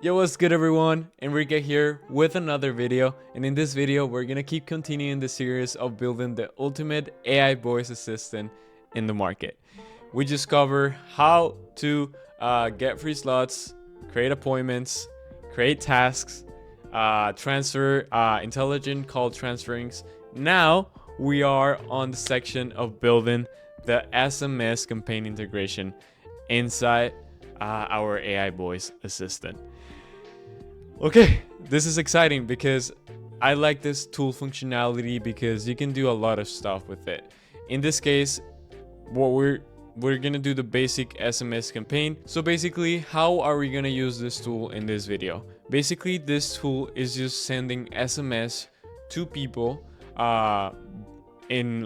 Yo, what's good everyone? Enrique here with another video, and in this video we're gonna keep continuing the series of building the ultimate AI voice assistant in the market. We just cover how to get free slots, create appointments, create tasks, transfer intelligent call transferings. Now we are on the section of building the SMS campaign integration inside our AI voice assistant. Okay, this is exciting because I like this tool functionality because you can do a lot of stuff with it. In this case, what we're gonna do the basic SMS campaign. So basically, how are we gonna use this tool in this video? Basically, this tool is just sending SMS to people in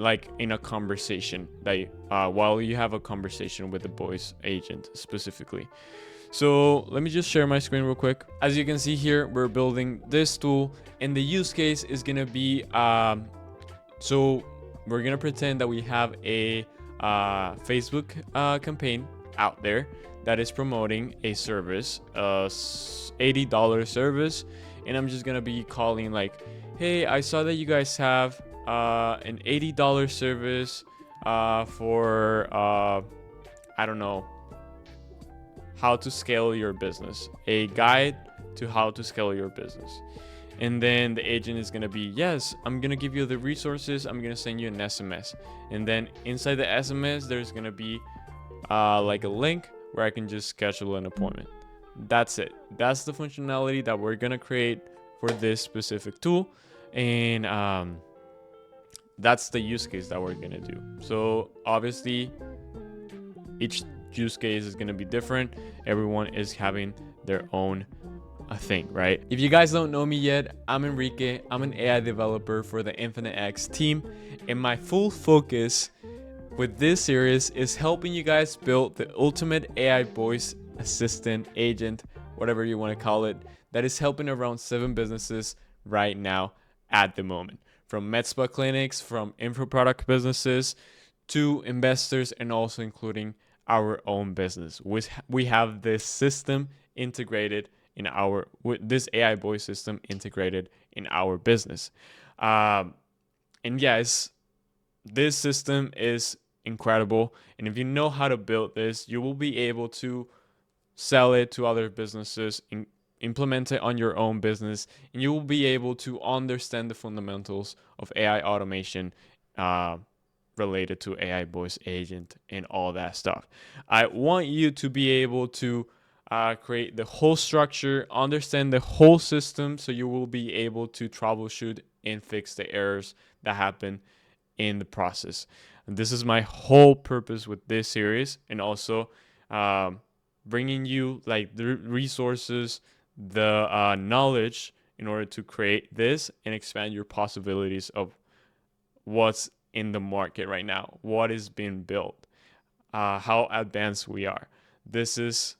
a conversation that while you have a conversation with the voice agent specifically. So let me just share my screen real quick. As you can see here, we're building this tool, and the use case is gonna be so we're gonna pretend that we have a Facebook campaign out there that is promoting a service, $80 service, and I'm just gonna be calling like, hey, I saw that you guys have an $80 service for I don't know, how to scale your business, a guide to how to scale your business. And then the agent is going to be, yes, I'm going to give you the resources, I'm going to send you an SMS. And then inside the SMS there's going to be like a link where I can just schedule an appointment. That's it. That's the functionality that we're going to create for this specific tool, and that's the use case that we're going to do. So obviously each use case is going to be different. Everyone is having their own thing, right? If you guys don't know me yet, I'm Enrique. I'm an AI developer for the N8N team, and my full focus with this series is helping you guys build the ultimate AI voice assistant, agent, whatever you want to call it, that is helping around 7 businesses right now at the moment, from med spa clinics, from info product businesses, to investors, and also including our own business. We have this system integrated in our, with this AI voice system integrated in our business. And yes, this system is incredible. And if you know how to build this, you will be able to sell it to other businesses, implement it on your own business, and you will be able to understand the fundamentals of AI automation related to AI voice agent and all that stuff. I want you to be able to create the whole structure, understand the whole system, so you will be able to troubleshoot and fix the errors that happen in the process. And this is my whole purpose with this series, and also bringing you like the resources, the knowledge in order to create this and expand your possibilities of what's in the market right now, what is being built, how advanced we are. This is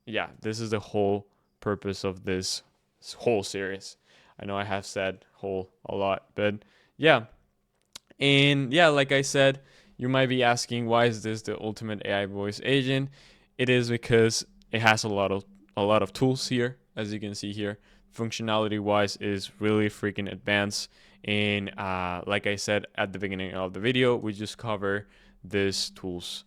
the whole purpose of this whole series. I know I have said whole a lot, but yeah. And yeah, like I said, you might be asking, why is this the ultimate AI voice agent? It is because it has a lot of tools here, as you can see here. Functionality wise is really freaking advanced. And like I said at the beginning of the video, we just cover these tools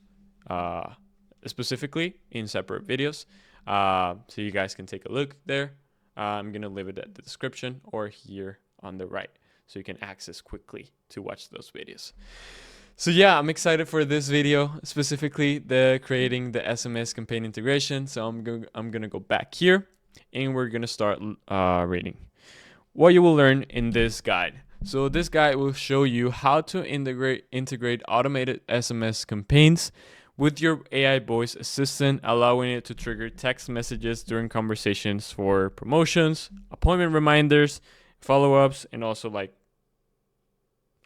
specifically in separate videos, so you guys can take a look there. I'm gonna leave it at the description or here on the right, so you can access quickly to watch those videos. So yeah, I'm excited for this video, specifically the creating the SMS campaign integration. So I'm gonna go back here, and we're gonna start reading what you will learn in this guide. So this guide will show you how to integrate automated SMS campaigns with your AI voice assistant, allowing it to trigger text messages during conversations for promotions, appointment reminders, follow-ups, and also like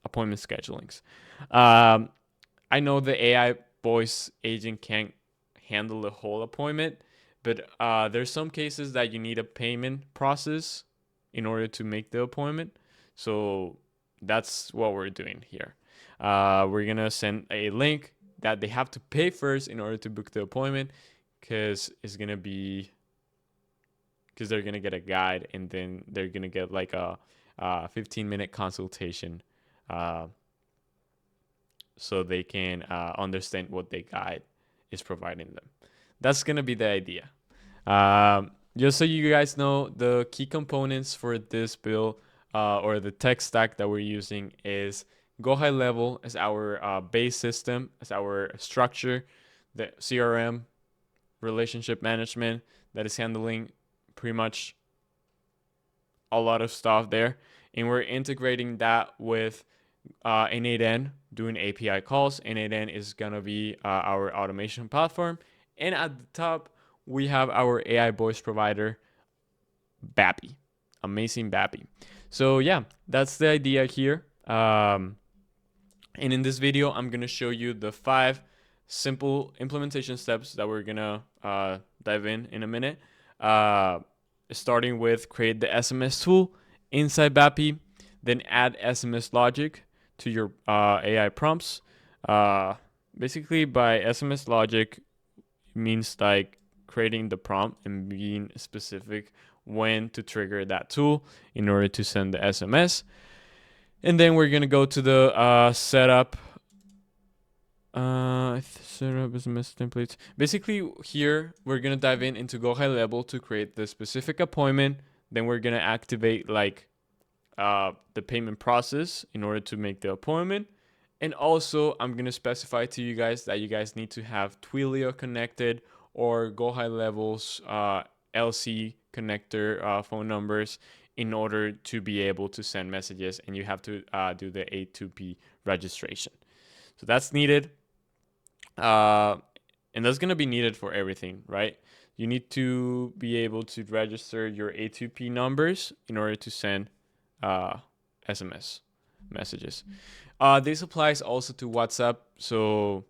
appointment schedulings. I know the AI voice agent can't handle the whole appointment, but there's some cases that you need a payment process in order to make the appointment. So that's what we're doing here. We're gonna send a link that they have to pay first in order to book the appointment, because it's gonna be because they're gonna get a guide, and then they're gonna get like a 15-minute consultation, so they can understand what the guide is providing them. That's gonna be the idea. Just so you guys know, the key components for this build or the tech stack that we're using is Go High Level as our base system, as our structure, the CRM, relationship management, that is handling pretty much a lot of stuff there. And we're integrating that with N8N, doing API calls. N8N is going to be our automation platform. And at the top, we have our AI voice provider, Vapi. Amazing Vapi. So yeah, that's the idea here. And in this video, I'm going to show you the 5 simple implementation steps that we're going to dive in a minute. Starting with create the SMS tool inside Vapi, then add SMS logic to your AI prompts. Basically, by SMS logic, it means like creating the prompt and being specific when to trigger that tool in order to send the SMS. And then we're going to go to the setup. Setup SMS templates. Basically, here we're going to dive into Go High Level to create the specific appointment. Then we're going to activate like the payment process in order to make the appointment. And also, I'm going to specify to you guys that you guys need to have Twilio connected or Go High Level's LC connector phone numbers in order to be able to send messages, and you have to do the A2P registration. So that's needed. And that's going to be needed for everything, right? You need to be able to register your A2P numbers in order to send SMS messages. This applies also to WhatsApp. So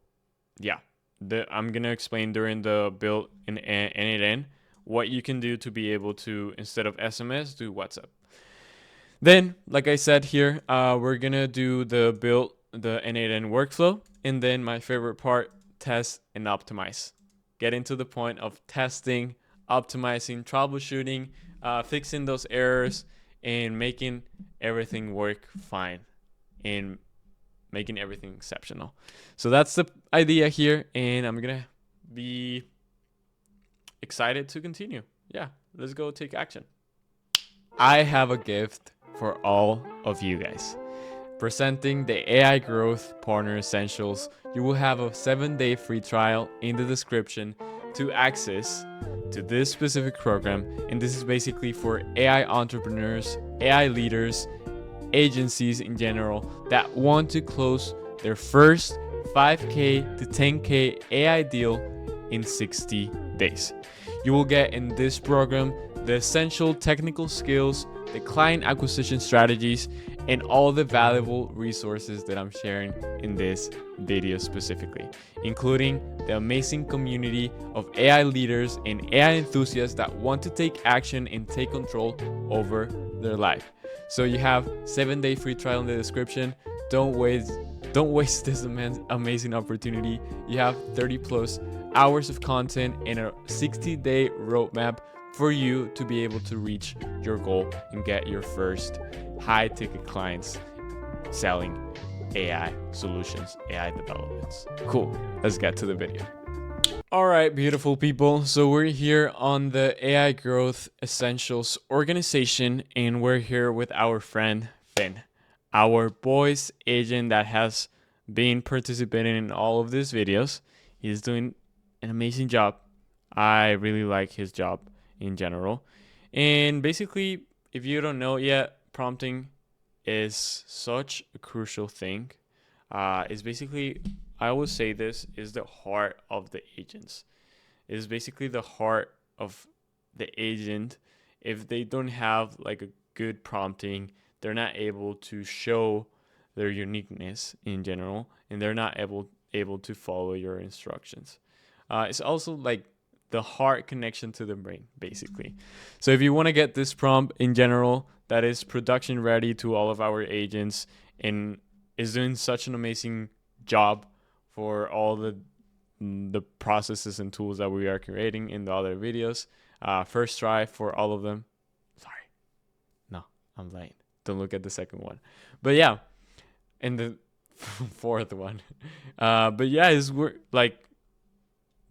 yeah, I'm going to explain during the build in N8N what you can do to be able to, instead of SMS, do WhatsApp. Then, like I said here, we're going to do the build, the N8N workflow. And then my favorite part, test and optimize. Getting to the point of testing, optimizing, troubleshooting, fixing those errors, and making everything work fine and making everything exceptional. So that's the idea here, and I'm gonna be excited to continue. Yeah, let's go take action. I have a gift for all of you guys. Presenting the AI Growth Partner Essentials, you will have a 7-day free trial in the description to access to this specific program. And this is basically for AI entrepreneurs, AI leaders, agencies in general that want to close their first 5K to 10K AI deal in 60 days. You will get in this program the essential technical skills, the client acquisition strategies, and all the valuable resources that I'm sharing in this video specifically, including the amazing community of AI leaders and AI enthusiasts that want to take action and take control over their life. So you have 7-day free trial in the description. Don't waste this amazing opportunity. You have 30+ hours of content and a 60-day roadmap for you to be able to reach your goal and get your first high-ticket clients selling AI solutions, AI developments. Cool. Let's get to the video. All right, beautiful people. So we're here on the AI Growth Essentials organization, and we're here with our friend Finn, our voice agent that has been participating in all of these videos. He's doing an amazing job. I really like his job in general. And basically, if you don't know yet, prompting is such a crucial thing. It's basically, I always say this, is the heart of the agents. It's basically the heart of the agent. If they don't have like a good prompting, they're not able to show their uniqueness in general, and they're not able to follow your instructions. It's also like the heart connection to the brain, basically. So if you want to get this prompt in general that is production ready to all of our agents and is doing such an amazing job for all the processes and tools that we are creating in the other videos, first try for all of them. Sorry, no, I'm lying. Don't look at the second one. But yeah, and the fourth one. But yeah,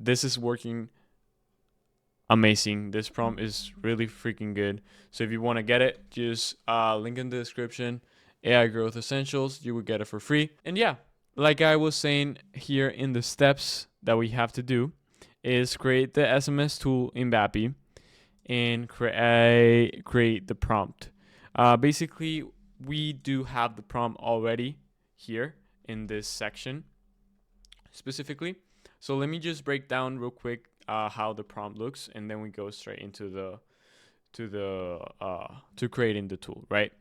this is working amazing. This prompt is really freaking good. So if you want to get it, just link in the description. AI Growth Essentials. You will get it for free. And yeah, like I was saying here in the steps that we have to do is create the SMS tool in Vapi and create the prompt. Basically, we do have the prompt already here in this section specifically. So let me just break down real quick how the prompt looks, and then we go straight into to creating the tool, right?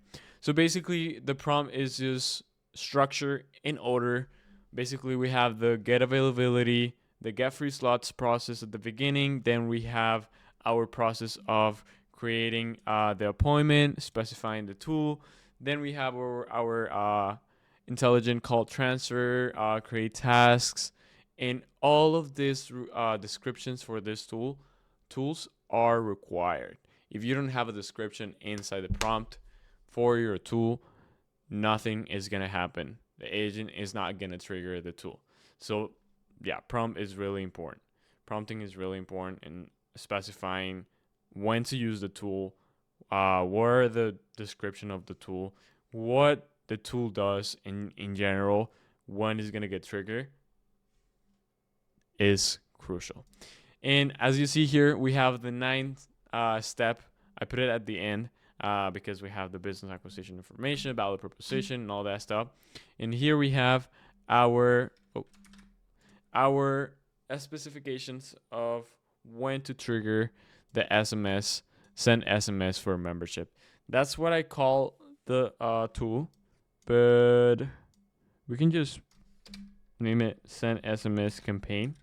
So basically, the prompt is just structure in order. Basically, we have the get availability, the get free slots process at the beginning. Then we have our process of creating the appointment, specifying the tool. Then we have our intelligent call transfer, create tasks, and all of these descriptions for this tools are required. If you don't have a description inside the prompt for your tool, nothing is going to happen. The agent is not going to trigger the tool. So yeah, prompt is really important. Prompting is really important in specifying when to use the tool, what are the description of the tool, what the tool does in general, when is going to get triggered is crucial. And as you see here, we have the ninth step. I put it at the end because we have the business acquisition information, value proposition, and all that stuff. And here we have our specifications of when to trigger the SMS, send SMS for membership. That's what I call the tool, but we can just name it send SMS campaign.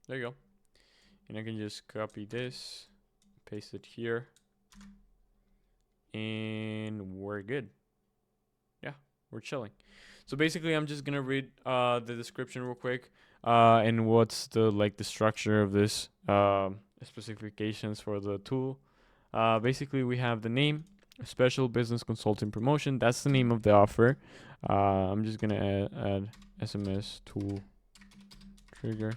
There you go. And I can just copy this, paste it here, and we're good. Yeah, we're chilling. So basically, I'm just gonna read the description real quick, and what's the structure of this specifications for the tool. Basically, we have the name, special business consulting promotion. That's the name of the offer. I'm just gonna add SMS tool trigger.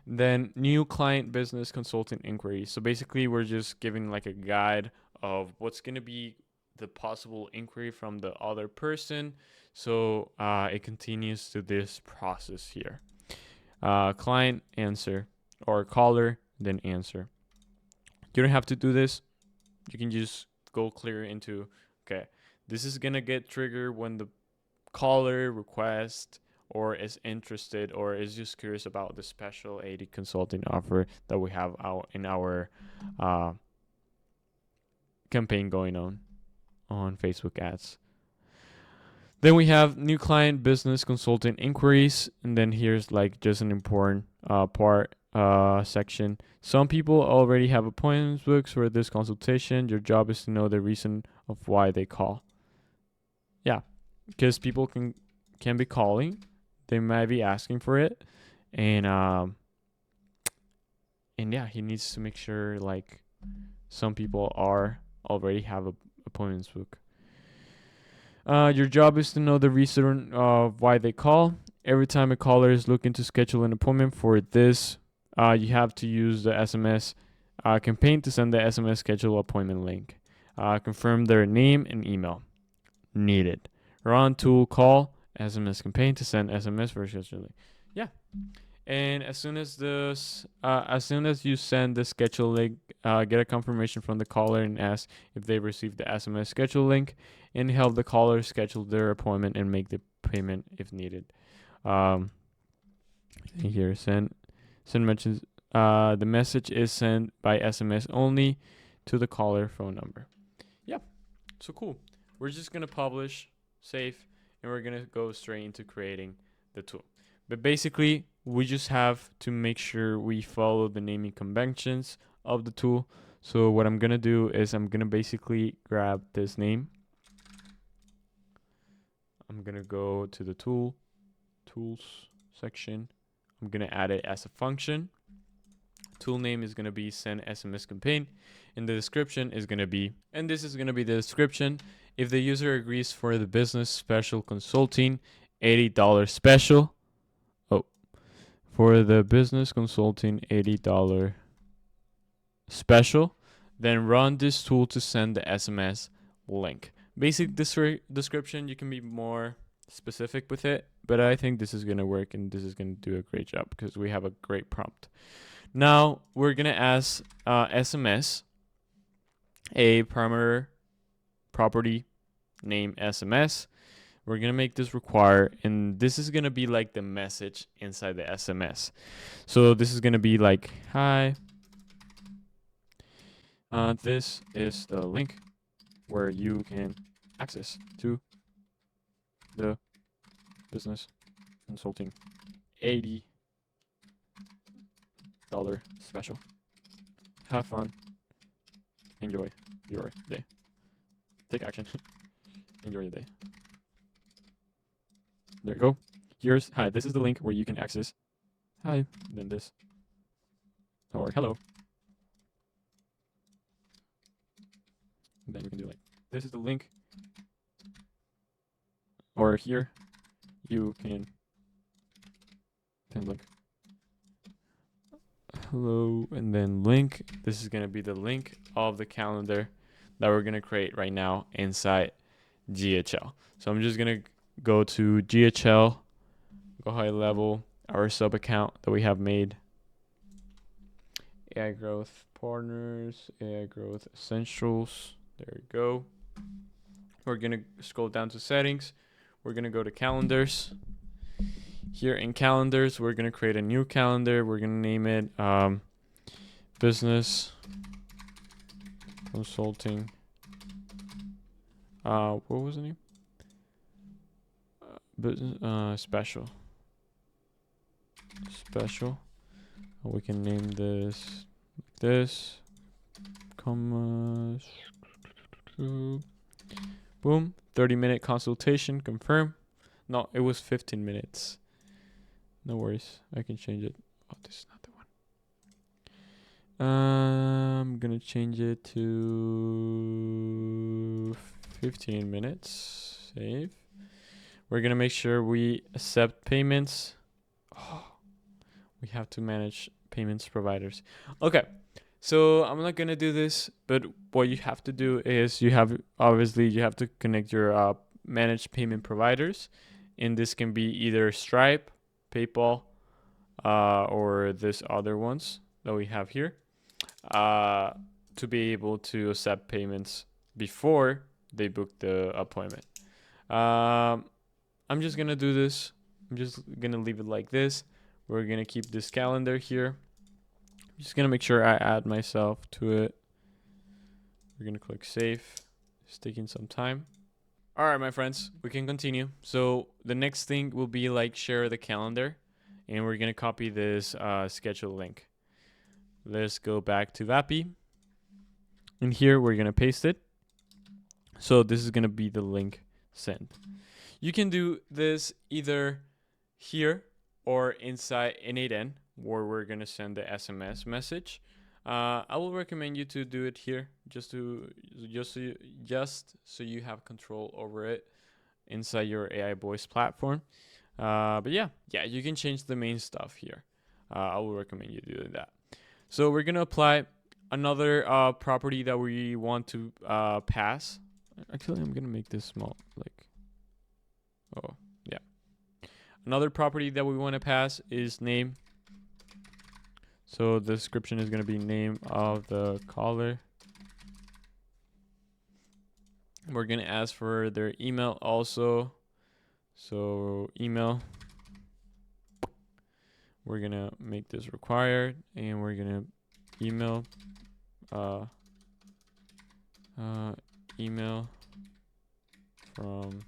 Then new client business consulting inquiry. So basically, we're just giving like a guide of what's gonna be the possible inquiry from the other person. So it continues to this process here. Client answer or caller, then answer. You don't have to do this. You can just go clear into, okay, this is gonna get triggered when the caller requests or is interested or is just curious about the special AD consulting offer that we have in our campaign going on Facebook ads. Then we have new client business consulting inquiries, and then here's like just an important part section. Some people already have appointments booked for this consultation. Your job is to know the reason of why they call. Yeah, because people can be calling, they might be asking for it, and yeah, he needs to make sure like some people already have appointments booked. Your job is to know the reason of why they call. Every time a caller is looking to schedule an appointment for this, you have to use the SMS campaign to send the SMS schedule appointment link. Confirm their name and email. Needed. Run tool call SMS campaign to send SMS for scheduling. Yeah. And as soon as you send the schedule link, get a confirmation from the caller and ask if they received the SMS schedule link, and help the caller schedule their appointment and make the payment if needed. Here, send mentions the message is sent by SMS only to the caller phone number. Yeah, so cool. We're just gonna publish, save, and we're gonna go straight into creating the tool. But basically, we just have to make sure we follow the naming conventions of the tool. So what I'm gonna do is I'm gonna basically grab this name. I'm gonna go to the tool, tools section. I'm gonna add it as a function. Tool name is gonna be send SMS campaign, and the description is gonna be, and this is gonna be the description. If the user agrees for the business special consulting, $80 special. Oh, for the business consulting, $80 special, then run this tool to send the SMS link. Basic description, you can be more specific with it, but I think this is going to work and this is going to do a great job because we have a great prompt. Now we're going to ask SMS a primary property name SMS. We're going to make this require, and this is going to be like the message inside the SMS. So this is going to be like, hi, this is the link where you can access to the business consulting $80 special. Have fun. Enjoy your day. Take action. Enjoy your day. There you go. Here's, hi, this is the link where you can access, hi, then this, or hello. Then you can do like, this is the link, or here you can link, hello, and then link. This is going to be the link of the calendar that we're going to create right now inside GHL. So I'm just going to go to GHL, go high level, our sub account that we have made, AI growth partners, AI growth essentials. There we go. We're going to scroll down to settings. We're going to go to calendars. Here in calendars, we're going to create a new calendar. We're going to name it business consulting. What was the name? Business special. We can name this like this. Comma. Boom. 30-minute consultation. Confirm. No, it was 15 minutes. No worries. I can change it. Oh, this is not the one. I'm gonna change it to 15 minutes. Save. We're gonna make sure we accept payments. Oh, we have to manage payments providers. Okay. So I'm not gonna do this, but what you have to do is you have to connect your managed payment providers, and this can be either Stripe, PayPal, or this other ones that we have here, to be able to accept payments before they book the appointment. I'm just gonna do this. I'm just gonna leave it like this. We're gonna keep this calendar here. I'm just gonna make sure I add myself to it. We're gonna click save. It's taking some time. All right, my friends, we can continue. So the next thing will be like share the calendar, and we're gonna copy this schedule link. Let's go back to Vapi, and here we're gonna paste it. So this is gonna be the link sent. You can do this either here or inside N8N, where we're gonna send the SMS message. I will recommend you to do it here, just so you have control over it inside your AI voice platform. But yeah, you can change the main stuff here. I will recommend you doing that. So we're gonna apply another property that we want to pass. Actually, I'm gonna make this small, like, oh yeah. Another property that we want to pass is name. So the description is going to be name of the caller. We're going to ask for their email also. So email. We're going to make this required, and we're going to email email from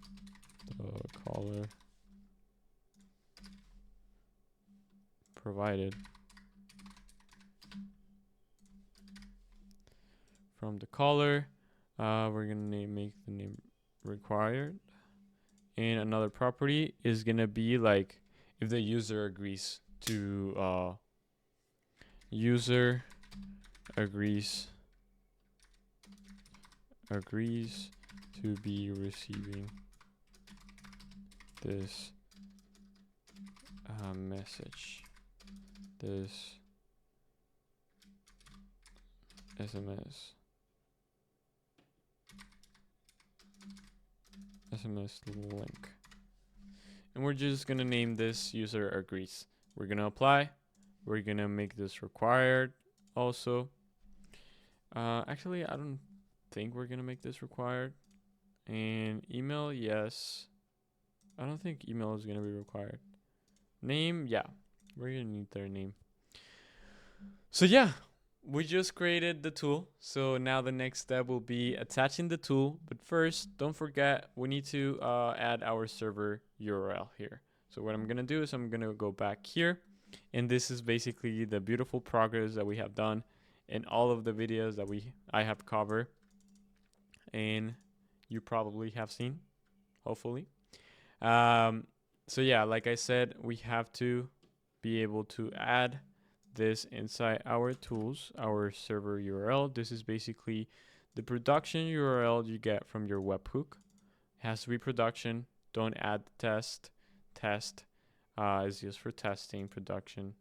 the caller provided. From the caller, we're gonna make the name required, and another property is gonna be like if the user agrees to user agrees to be receiving this message, this SMS link. And we're just gonna name this user agrees. We're gonna apply. We're gonna make this required also. Actually, I don't think we're gonna make this required. And email, yes. I don't think email is gonna be required. Name, yeah. We're gonna need their name. So yeah, we just created the tool. So now the next step will be attaching the tool. But first, don't forget, we need to add our server URL here. So what I'm gonna do is I'm gonna go back here. And this is basically the beautiful progress that we have done in all of the videos that I have covered. And you probably have seen, hopefully. So yeah, like I said, we have to be able to add this inside our tools, our server URL. This is basically the production URL you get from your webhook. It has to be production. Don't add test. Test is just for testing. Production.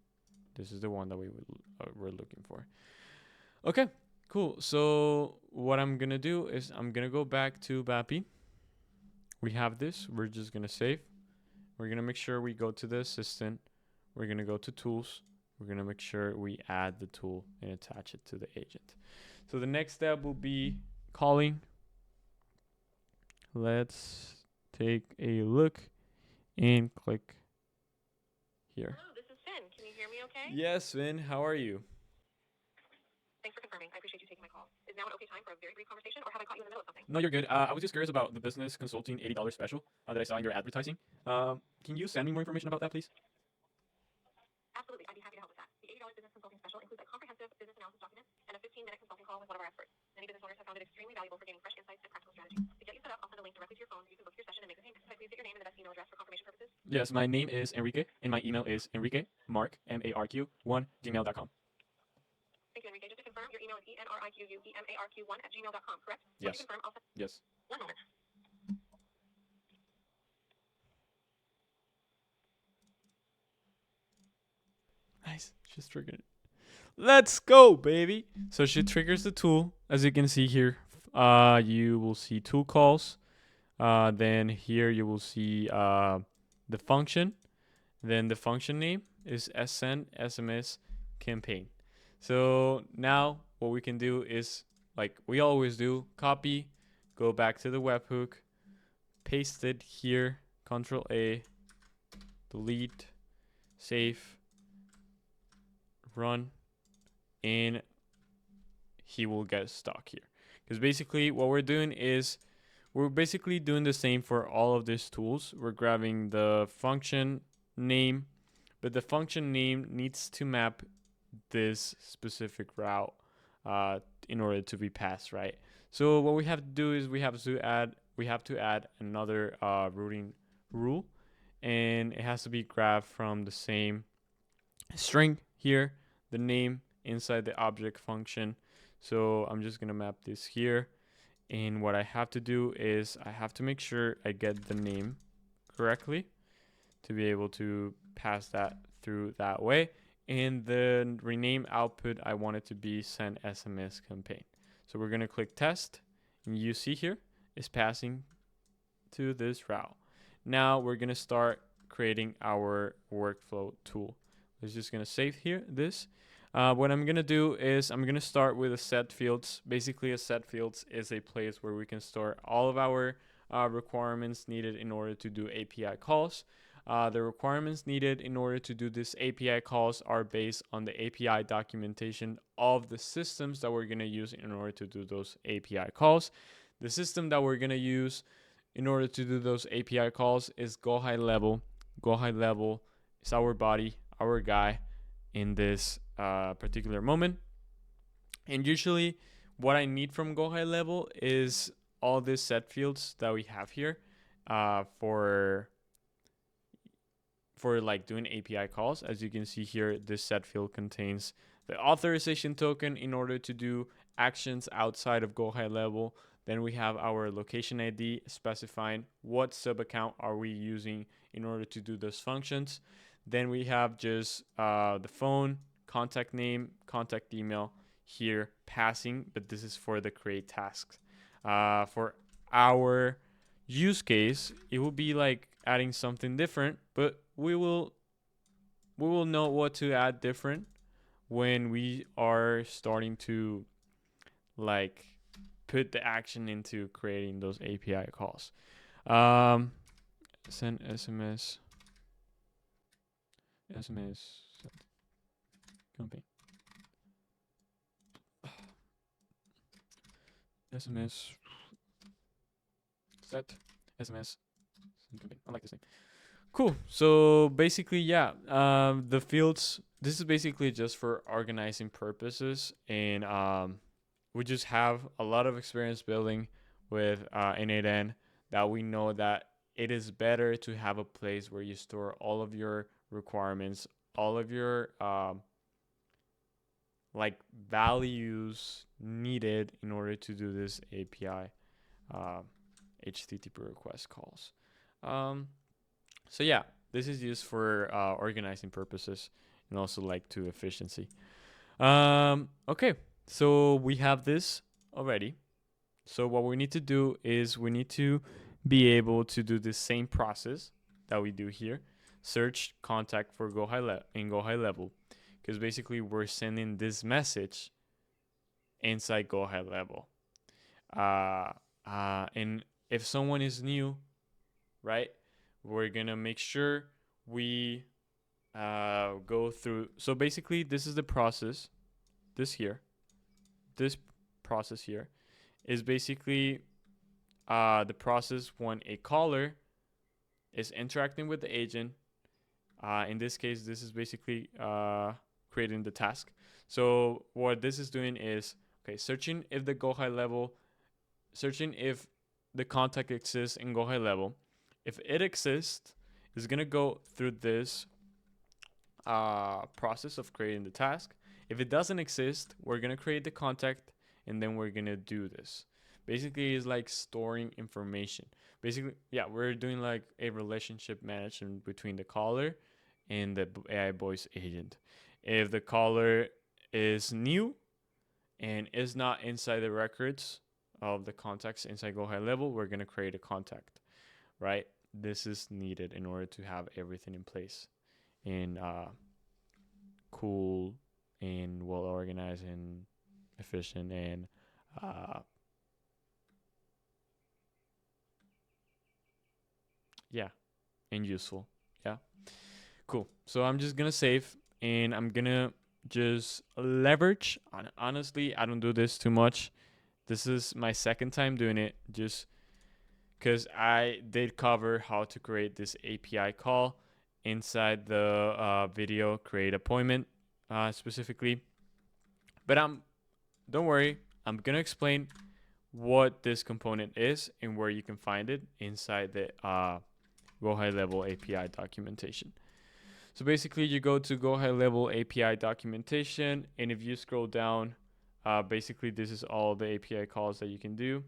This is the one that we're looking for. Okay, cool. So what I'm gonna do is I'm gonna go back to Vapi. We have this. We're just gonna save. We're gonna make sure we go to the assistant. We're gonna go to tools. We're gonna make sure we add the tool and attach it to the agent. So the next step will be calling. Let's take a look and click here. Hello, this is Finn. Can you hear me okay? Yes, Finn, how are you? Thanks for confirming. I appreciate you taking my call. Is now an okay time for a very brief conversation, or have I caught you in the middle of something? No, you're good. I was just curious about the business consulting $80 special that I saw in your advertising. Can you send me more information about that, please? Absolutely. I'd be happy to help with that. The $80 business consulting special includes a comprehensive business analysis document and a 15-minute consulting call with one of our experts. Many business owners have found it extremely valuable for gaining fresh insights and practical strategies. To get you set up, I'll send a link directly to your phone so you can book your session and make a payment. Can I please get your name and the best email address for confirmation purposes? Yes, my name is Enrique, and my email is enriquemarq1gmail.com. Thank you, Enrique. Just to confirm, your email is enriquemarq1@gmail.com, correct? Yes. Confirm, I'll send. Yes. One moment. Nice. She's triggered it. Let's go, baby. So she triggers the tool. As you can see here, you will see tool calls. Then here you will see the function. Then the function name is send SMS Campaign. So now what we can do is, like we always do, copy, go back to the webhook, paste it here, Control A, delete, save, run, and he will get stuck here. Because basically what we're doing is we're basically doing the same for all of these tools. We're grabbing the function name, but the function name needs to map this specific route in order to be passed, right? So what we have to do is we have to add another routing rule, and it has to be grabbed from the same string here, the name inside the object function. So I'm just gonna map this here, and what I have to do is I have to make sure I get the name correctly to be able to pass that through that way. And the rename output, I want it to be send SMS campaign. So we're gonna click test, and you see here is passing to this route. Now we're gonna start creating our workflow tool. It's just gonna save here this. What I'm gonna do is I'm gonna start with a set fields. Basically, a set fields is a place where we can store all of our requirements needed in order to do API calls. The requirements needed in order to do this API calls are based on the API documentation of the systems that we're going to use in order to do those API calls. The system that we're going to use in order to do those API calls is Go High Level. Go High Level is our body, our guy in this particular moment. And usually what I need from Go High Level is all these set fields that we have here for for like doing API calls. As you can see here, this set field contains the authorization token in order to do actions outside of Go High Level. Then we have our location ID specifying what sub account are we using in order to do those functions. Then we have just the phone, contact name, contact email here passing, but this is for the create tasks. For our use case, it will be like adding something different, but we will know what to add different when we are starting to like put the action into creating those API calls. Send SMS campaign. SMS set SMS campaign. I like this name. Cool. So basically, yeah, the fields. This is basically just for organizing purposes, and we just have a lot of experience building with N8N that we know that it is better to have a place where you store all of your requirements, all of your like values needed in order to do this API HTTP request calls. So yeah, this is used for organizing purposes and also like to efficiency. Okay, so we have this already. So what we need to do is we need to be able to do the same process that we do here. Search contact for Go High Level, because basically we're sending this message inside Go High Level. And if someone is new, right, we're gonna make sure we go through. So basically, this is the process. This process here is basically the process when a caller is interacting with the agent. In this case, this is basically creating the task. So what this is doing is, okay, searching if the Go High Level, searching if the contact exists in Go High Level. If it exists, it's gonna go through this process of creating the task. If it doesn't exist, we're gonna create the contact, and then we're gonna do this. Basically, it's like storing information. Basically, yeah, we're doing like a relationship management between the caller and the AI voice agent. If the caller is new and is not inside the records of the contacts inside Go High Level, we're gonna create a contact, right? This is needed in order to have everything in place and cool and well organized and efficient and yeah, and useful. Yeah, cool. So I'm just gonna save and I'm gonna just leverage. Honestly, I don't do this too much. This is my second time doing it, just because I did cover how to create this API call inside the video create appointment specifically. But don't worry, I'm gonna explain what this component is and where you can find it inside the Go High Level API documentation. So basically, you go to Go High Level API documentation, and if you scroll down, basically this is all the API calls that you can do.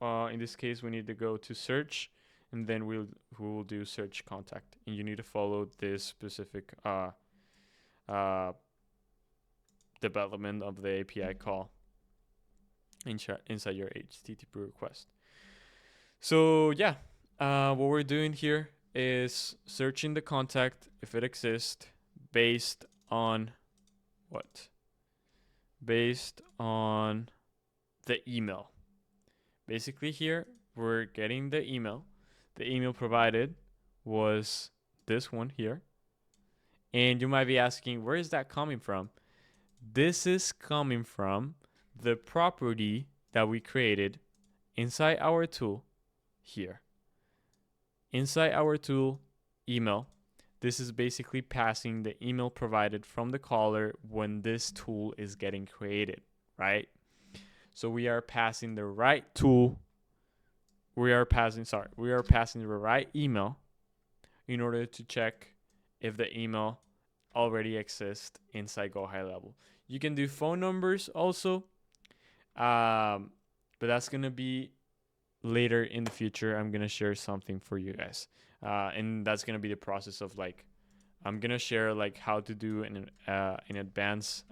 In this case, we need to go to search, and then we'll do search contact, and you need to follow this specific development of the API call inside your HTTP request. So yeah, what we're doing here is searching the contact if it exists based on what? Based on the email. Basically here, we're getting the email. The email provided was this one here. And you might be asking, where is that coming from? This is coming from the property that we created inside our tool here. Inside our tool, email, this is basically passing the email provided from the caller when this tool is getting created, right? So we are passing the right tool. We are passing the right email in order to check if the email already exists inside Go High Level. You can do phone numbers also, but that's gonna be later in the future. I'm gonna share something for you guys, and that's gonna be the process of like I'm gonna share like how to do an advanced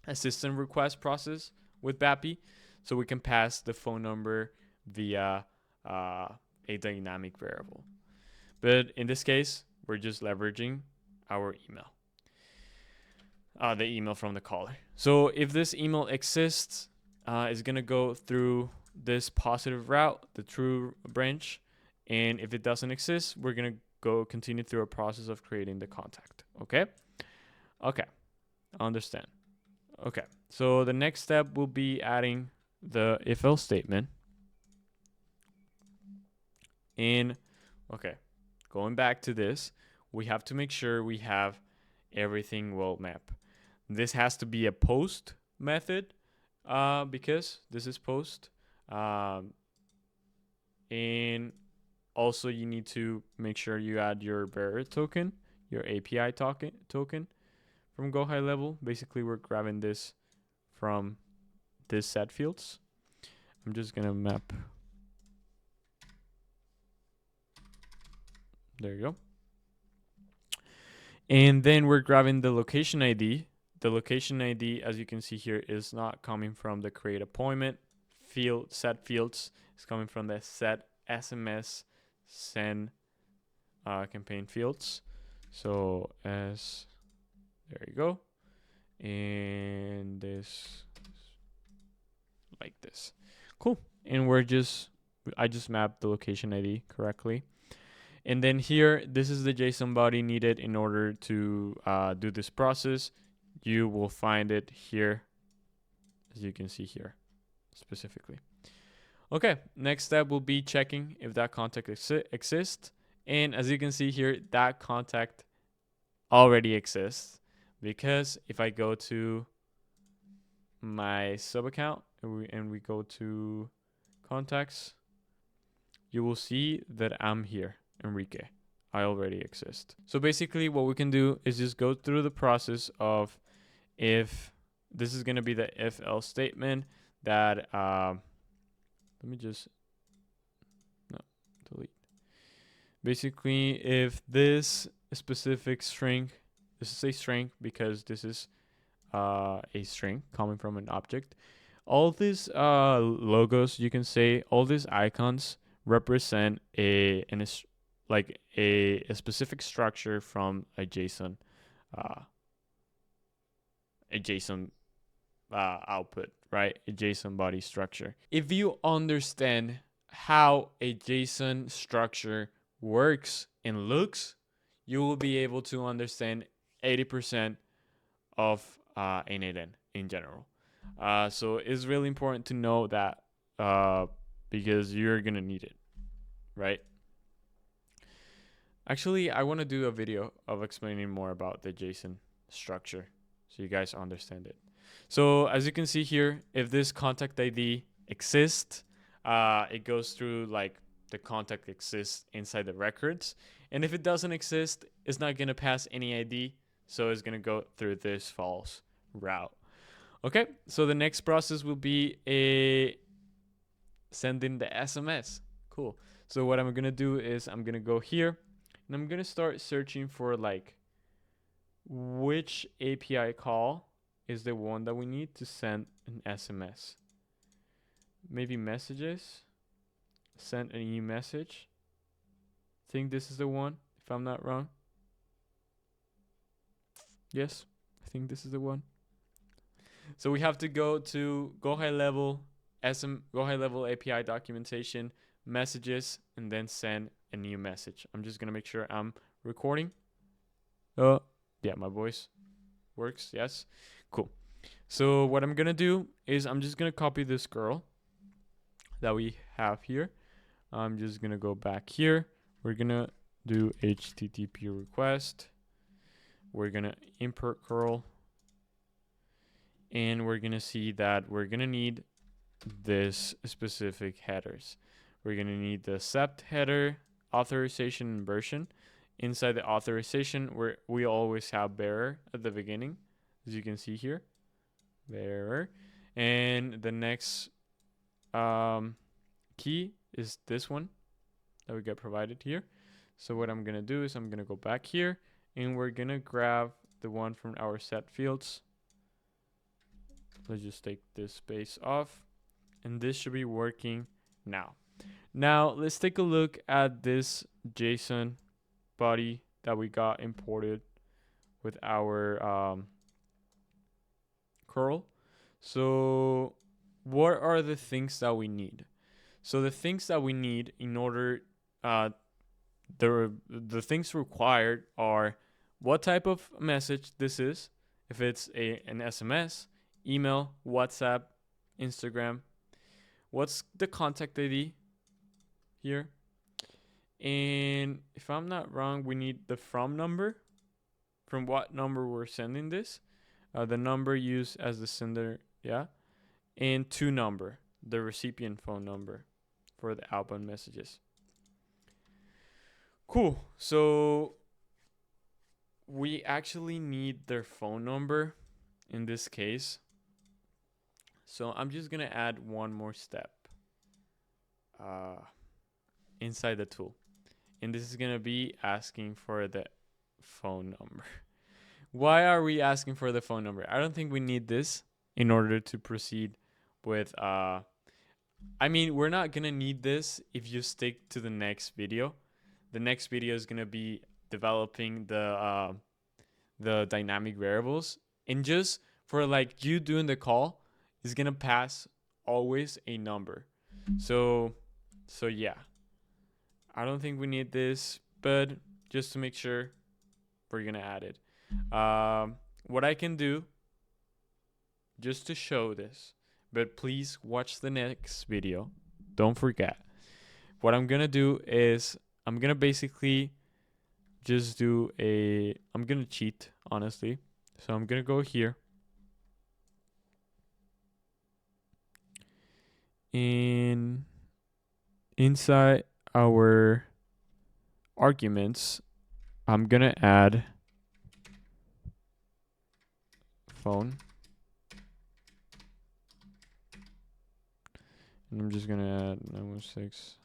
assistant request process with Vapi, so we can pass the phone number via a dynamic variable. But in this case, we're just leveraging our email, the email from the caller. So if this email exists, it's gonna go through this positive route, the true branch, and if it doesn't exist, we're gonna go continue through a process of creating the contact. Okay. Understand. Okay, so the next step will be adding the if else statement. And okay, going back to this, we have to make sure we have everything well mapped. This has to be a post method, because this is post. And also you need to make sure you add your bearer token, your API token from Go High Level. Basically, we're grabbing this from this set fields. I'm just gonna map. There you go. And then we're grabbing the location ID. The location ID, as you can see here, is not coming from the create appointment field set fields. It's coming from the set SMS send campaign fields. So as there you go. And this like this. Cool. And I just mapped the location ID correctly. And then here, this is the JSON body needed in order to do this process. You will find it here, as you can see here, specifically. Okay, next step will be checking if that contact exists. And as you can see here, that contact already exists, because if I go to my sub account and we go to contacts, you will see that I'm here, Enrique. I already exist. So basically what we can do is just go through the process of, if this is going to be the if else statement that let me just delete. Basically, if this specific string, this is a string because this is a string coming from an object, all these logos, you can say, all these icons represent a specific structure from a JSON output, right? A JSON body structure. If you understand how a JSON structure works and looks, you will be able to understand 80% of N8N in general. So it's really important to know that, because you're gonna need it, right? Actually, I want to do a video of explaining more about the JSON structure so you guys understand it. So as you can see here, if this contact ID exists, it goes through like the contact exists inside the records. And if it doesn't exist, it's not going to pass any ID. So it's going to go through this false route. Okay, so the next process will be sending the SMS. Cool. So what I'm going to do is I'm going to go here and I'm going to start searching for like which API call is the one that we need to send an SMS. Maybe messages. Send a new message. I think this is the one, if I'm not wrong. Yes, I think this is the one. So we have to go to Go High Level API documentation, messages, and then send a new message. I'm just gonna make sure I'm recording. Yeah, my voice works. Yes, cool. So what I'm gonna do is I'm just gonna copy this girl that we have here. I'm just gonna go back here. We're gonna do HTTP request. We're gonna import curl, and we're gonna see that we're gonna need this specific headers. We're gonna need the accept header, authorization, and version, inside the authorization, where we always have bearer at the beginning, as you can see here, bearer. And the next key is this one that we get provided here. So what I'm gonna do is I'm gonna go back here, and we're gonna grab the one from our set fields. Let's just take this space off, and this should be working now. Now let's take a look at this JSON body that we got imported with our curl. So what are the things that we need? So the things that we need in order, the things required are what type of message this is, if it's an SMS, email, WhatsApp, Instagram, what's the contact ID here, and if I'm not wrong, we need the from number, from what number we're sending this, the number used as the sender, yeah, and to number, the recipient phone number for the outbound messages. Cool. So we actually need their phone number in this case. So I'm just gonna add one more step inside the tool, and this is gonna be asking for the phone number. Why are we asking for the phone number? I don't think we need this in order to proceed with I mean, we're not gonna need this if you stick to the next video. The next video is gonna be developing the dynamic variables, and just for like you doing the call is gonna pass always a number. So yeah, I don't think we need this, but just to make sure, we're gonna add it. What I can do just to show this, but please watch the next video, don't forget. What I'm gonna do is I'm gonna basically just do I'm gonna cheat, honestly. So I'm gonna go here, and inside our arguments, I'm gonna add phone, and I'm just gonna add 916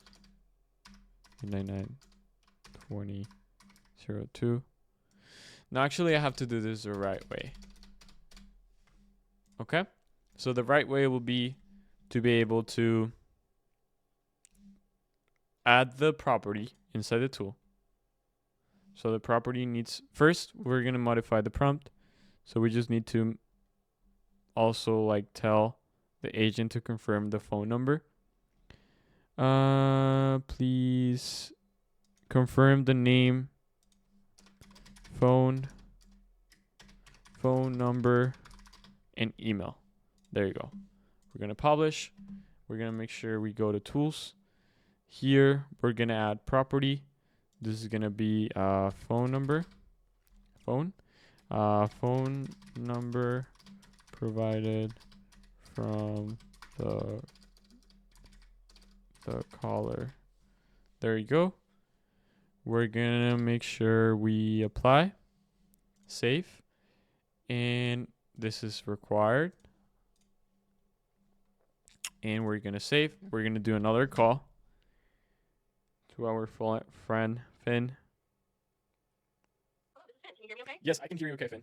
899 2002. Now actually I have to do this the right way. Okay, so the right way will be to be able to add the property inside the tool. So the property needs, first we're gonna modify the prompt, so we just need to also like tell the agent to confirm the phone number. Please confirm the name, phone number, and email. There you go. We're gonna publish. We're gonna make sure we go to tools. Here we're gonna add property. This is gonna be phone number, phone number provided from the caller. There you go. We're gonna make sure we apply, save, and this is required. And we're gonna save. We're gonna do another call to our friend Finn. Hello, this is Finn. Can you hear me okay? Yes, I can hear you okay, Finn.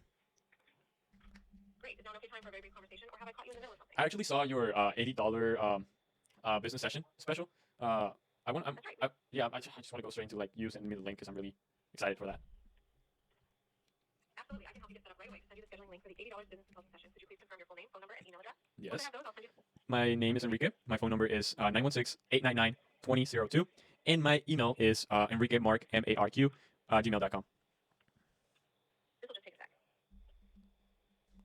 Great. Is now an okay time for a very brief conversation, or have I caught you in the middle of something? I actually saw your $80 business session special. I want. That's right. Yeah, I just want to go straight into like you sending me the link because I'm really excited for that. Absolutely. I can help you get set up right away. Send you the scheduling link for the $80 business consulting session. Could you please confirm your full name, phone number, and email address? Once Yes. I have those, I'll send you. My name is Enrique. My phone number is 916-899-2002, and my email is enriquemark, gmail.com. This will just take a sec.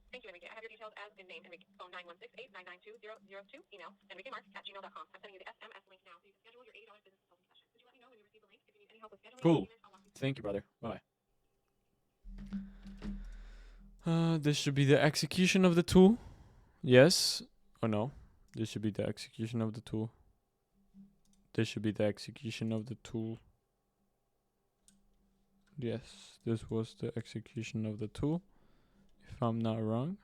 Thank you, Enrique. I have your details as in name, Enrique. Phone 916-899-2002. Email, enriquemark@gmail.com. I'm sending you the SMS link now so you can schedule your $80 business consulting session. Could you let me know when you receive the link? If you need any help with scheduling, Cool. I'll walk you through. Thank you, brother. Bye. This should be the execution of the tool. Yes. Oh no. This should be the execution of the tool. This should be the execution of the tool. Yes, this was the execution of the tool, if I'm not wrong.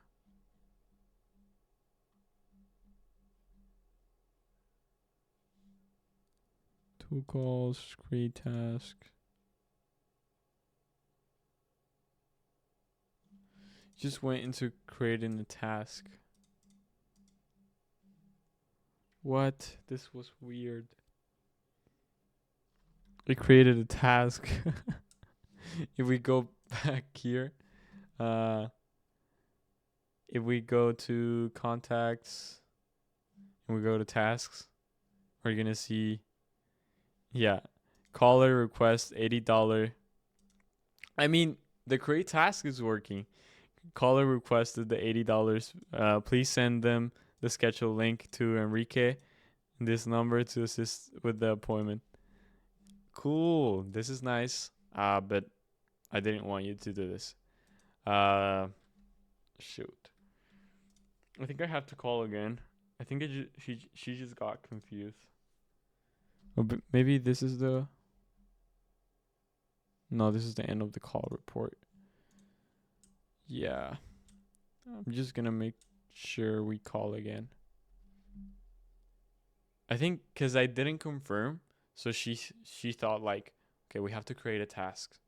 Tool calls, create task. Just went into creating the task. What? This was weird. It created a task. If we go back here, if we go to contacts and we go to tasks, we're gonna see, yeah, caller request $80. I mean, the create task is working. Caller requested the $80. Please send them the schedule link to Enrique, this number, to assist with the appointment. Cool. This is nice. But I didn't want you to do this. Shoot. I think I have to call again. I think she just got confused. Oh, but maybe this is the. No, this is the end of the call report. Yeah. I'm just gonna make sure we call again. I think because I didn't confirm, so she thought like, okay, we have to create a task.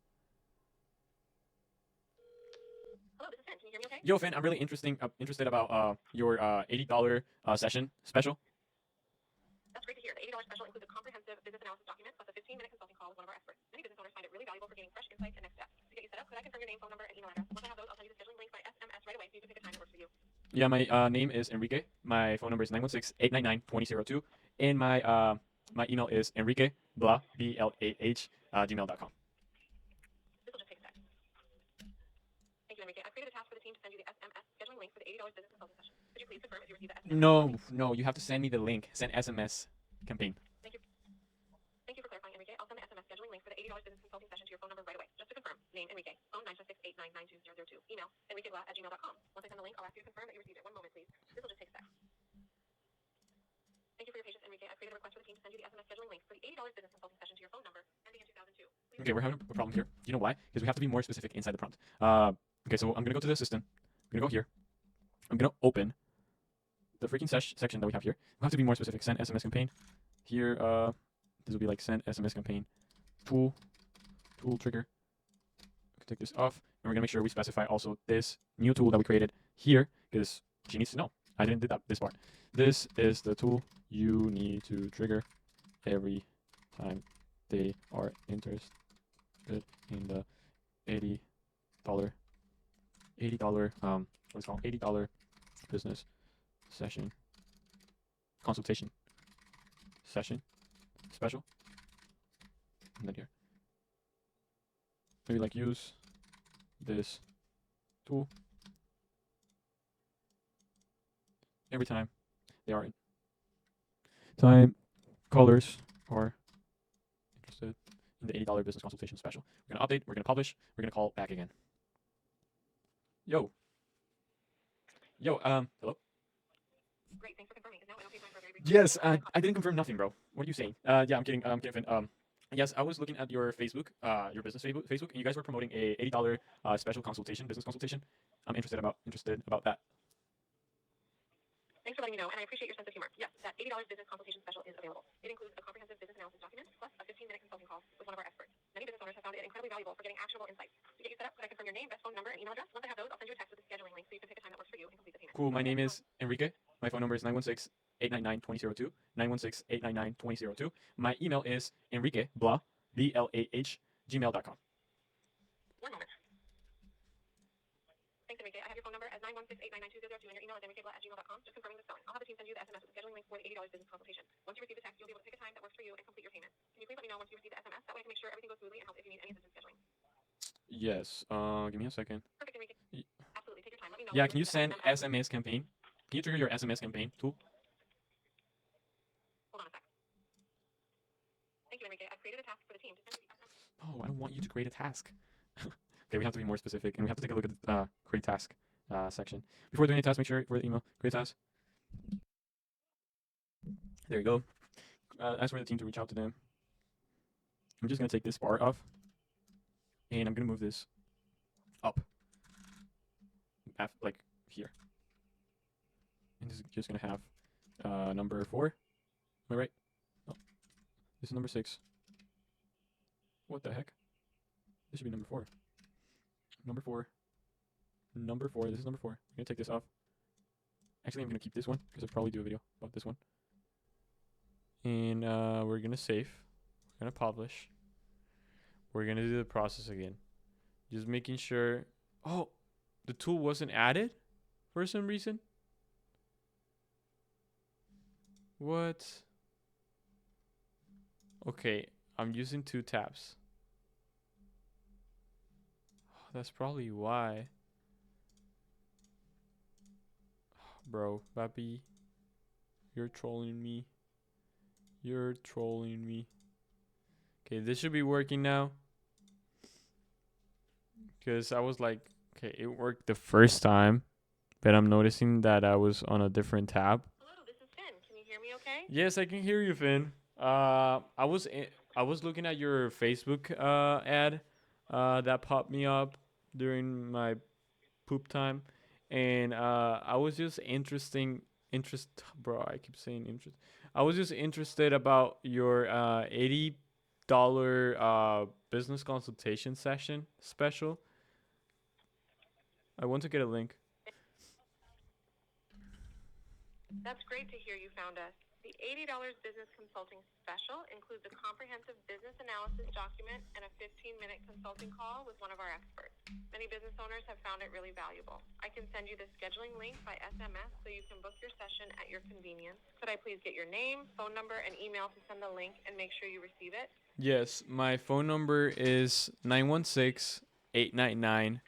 Hello, this is Finn. Can you hear me okay? Yo, Finn, I'm really interested about your $80 session special. That's great to hear. The $80 special includes a comprehensive business analysis document plus a 15-minute consulting call with one of our experts. Many business owners find it really valuable for gaining fresh insights and next steps. To get you set up, could I confirm your name, phone number, and email address? Once I have those, I'll send you the scheduling link by SMS right away so you can pick a time that works for you. Yeah, my name is Enrique. My phone number is 916-899-2002, and my email is Enrique blah BLAH gmail.com. This will just take a sec. Thank you, Enrique. I've created a task for the team to send you the SMS scheduling link for the $80 business consulting session. Could you please confirm if you received the SMS? No, you have to send me the link. Send SMS campaign. Thank you. Thank you for clarifying, Enrique. I'll send the SMS scheduling link for the $80 business consulting session to your phone number right away. Just to confirm, name Enrique, phone 916-899-2002, email enriqueblah@gmail.com. Once I send the link, I'll ask you to confirm that you received it. One moment, please. This will just take a sec. Thank you for your patience, Enrique. I've created a request for the team to send you the SMS scheduling link for the $80 business consulting session to your phone number ending in 2002. Okay, we're having a problem here. You know why? Because we have to be more specific inside the prompt. Okay, so I'm gonna go to the assistant. I'm gonna go here. I'm gonna open the freaking section that we have here. We have to be more specific. Send SMS campaign. Here, this will be like send SMS campaign tool trigger. We can take this off, and we're gonna make sure we specify also this new tool that we created here, because she needs to know. I didn't do this part. This is the tool you need to trigger every time they are interested in the $80 what is it called, $80 business session consultation session special. And then here, maybe like use this tool every time they are in time callers are interested in the $80 business consultation special. We're gonna update, we're gonna publish, we're gonna call back again. Yo, hello. Great, thanks for confirming. Is now an okay time for a very brief... Yes, I didn't confirm nothing, bro. What are you saying? Yeah, I'm kidding. Finn. Yes, I was looking at your Facebook, your business Facebook, and you guys were promoting a $80 special consultation, business consultation. I'm interested about that. Thanks for letting me know, and I appreciate your sense of humor. Yes, that $80 business consultation special is available. It includes a comprehensive business analysis document plus a 15-minute consulting call with one of our experts. Many business owners have found it incredibly valuable for getting actionable insights. To get you set up, could I confirm your name, best phone number, and email address? Once I have those, I'll send you a text with the scheduling link so you can pick a time that works for you and complete the payment. Cool. My name is Enrique. My phone number is 916-899-2002. 916-899-2002. My email is Enrique blah BLAH gmail.com. One moment. Thanks, Enrique. I have your phone number as 916-899-2002, and your email is enriqueblah@gmail.com. Just confirming the spelling. I'll have the team send you the SMS with the scheduling link for the $80 business consultation. Once you receive the text, you'll be able to pick a time that works for you and complete your payment. Can you please let me know once you receive the SMS? That way I can make sure everything goes smoothly and help if you need any assistance scheduling. Yes. Give me a second. Perfect, Enrique. Absolutely. Take your time. Let me know. Yeah, can you send SMS campaign? Can you trigger your SMS campaign tool? Hold on a sec. Thank you, Enrique. I've created a task for the team to send you the SMS. Oh, I don't want you to create a task. Okay, we have to be more specific, and we have to take a look at the create task section. Before doing a task, make sure for the email, create task. There you go. Ask for the team to reach out to them. I'm just going to take this bar off. And I'm gonna move this up, like here. And this is just gonna have number 4. Am I right? Oh, this is number 6. What the heck? This should be number 4. Number 4. Number 4. This is number 4. I'm gonna take this off. Actually, I'm gonna keep this one because I'll probably do a video about this one. And we're gonna save. We're gonna publish. We're gonna do the process again. Just making sure. Oh, the tool wasn't added for some reason. What? Okay, I'm using 2 tabs. Oh, that's probably why. Bro, Vapi, you're trolling me. You're trolling me. Okay, this should be working now. Because I was like, okay, it worked the first time, but I'm noticing that I was on a different tab. Hello, this is Finn. Can you hear me okay? Yes, I can hear you, Finn. I was looking at your Facebook ad that popped me up during my poop time, and I was just bro. I keep saying interest. I was just interested about your $80 business consultation session special. I want to get a link. That's great to hear you found us. The $80 business consulting special includes a comprehensive business analysis document and a 15-minute consulting call with one of our experts. Many business owners have found it really valuable. I can send you the scheduling link by SMS so you can book your session at your convenience. Could I please get your name, phone number, and email to send the link and make sure you receive it? Yes, my phone number is 916-899-2002.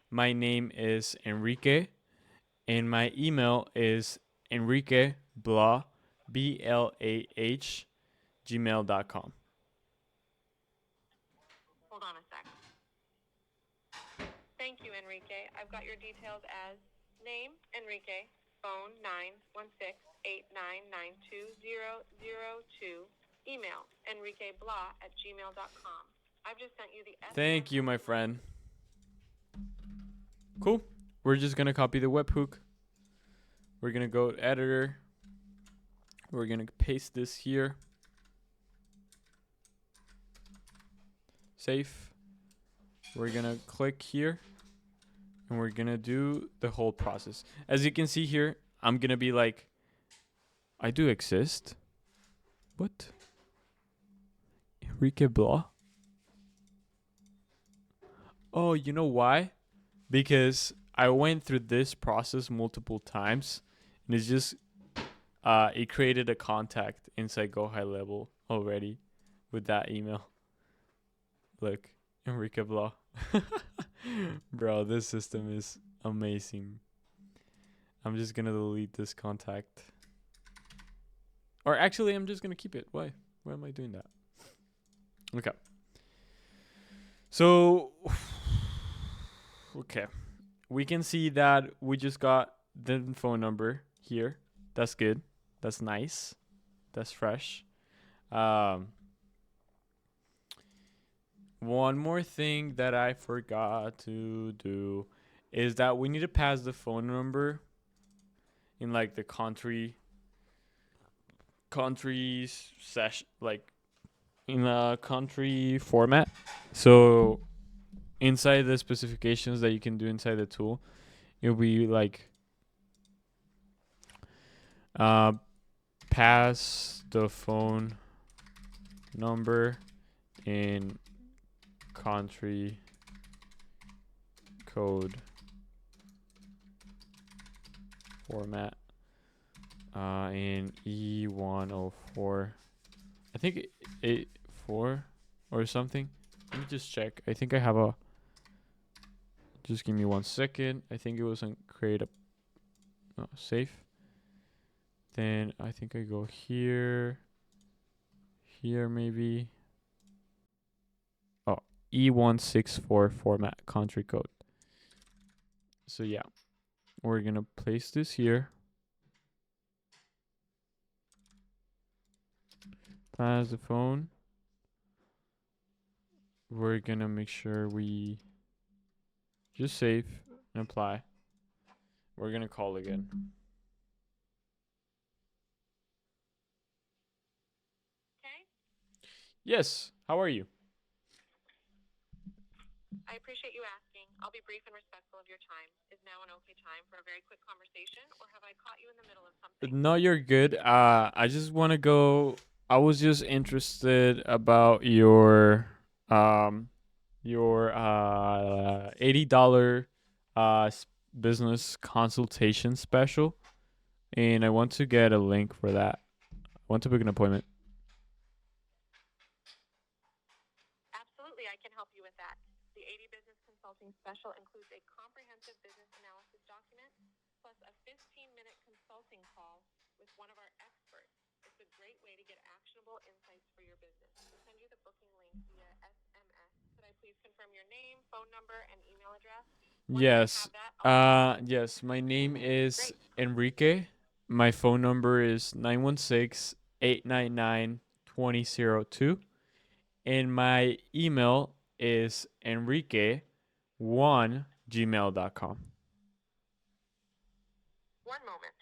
My name is Enrique, and my email is enriqueblah, BLAH, gmail.com. Hold on a sec. Thank you, Enrique. I've got your details as name, Enrique, phone 916-899-2002, email, enriqueblah@gmail.com. I've just sent you the Thank you, my friend. Cool. We're just going to copy the webhook. We're going to go to editor. We're going to paste this here. Save. We're going to click here. And we're going to do the whole process. As you can see here, I'm going to be like, I do exist. What? Enrique Blah? Oh, you know why? Because I went through this process multiple times. And it's just, it created a contact inside Go High Level already with that email. Look, Enrique Blah. Bro, this system is amazing. I'm just gonna delete this contact. Or actually, I'm just gonna keep it. Why? Why am I doing that? Okay. So, okay. We can see that we just got the phone number here. That's good. That's nice. That's fresh. One more thing that I forgot to do is that we need to pass the phone number in like the country session, like in a country format. So inside the specifications that you can do inside the tool, it'll be like pass the phone number in country code format in E104. I think 84 or something. Let me just check. I think I have a. Just give me 1 second. I think it was on create a. No, save. Then I think I go here. Here maybe. Oh, E164 format country code. So yeah, we're gonna place this here. Pass the phone we're gonna make sure we just save and apply. We're gonna call again. Okay? Yes, how are you? I appreciate you asking. I'll be brief and respectful of your time. Is now an okay time for a very quick conversation, or have I caught you in the middle of something? No, you're good. I just want to go. I was just interested about um your $80 business consultation special, and I want to get a link for that. I want to book an appointment. Absolutely, I can help you with that. The 80 Business Consulting Special includes a comprehensive business analysis document, plus a 15-minute consulting call with one of our experts. It's a great way to get actionable insights for your business. We'll send you the booking link via SMS. Could I please confirm your name, phone number, and email address? Once I Yes. have that, I'll Yes, my name is Great. Enrique. My phone number is 916-899-2002. And my email is enrique1gmail.com. one moment.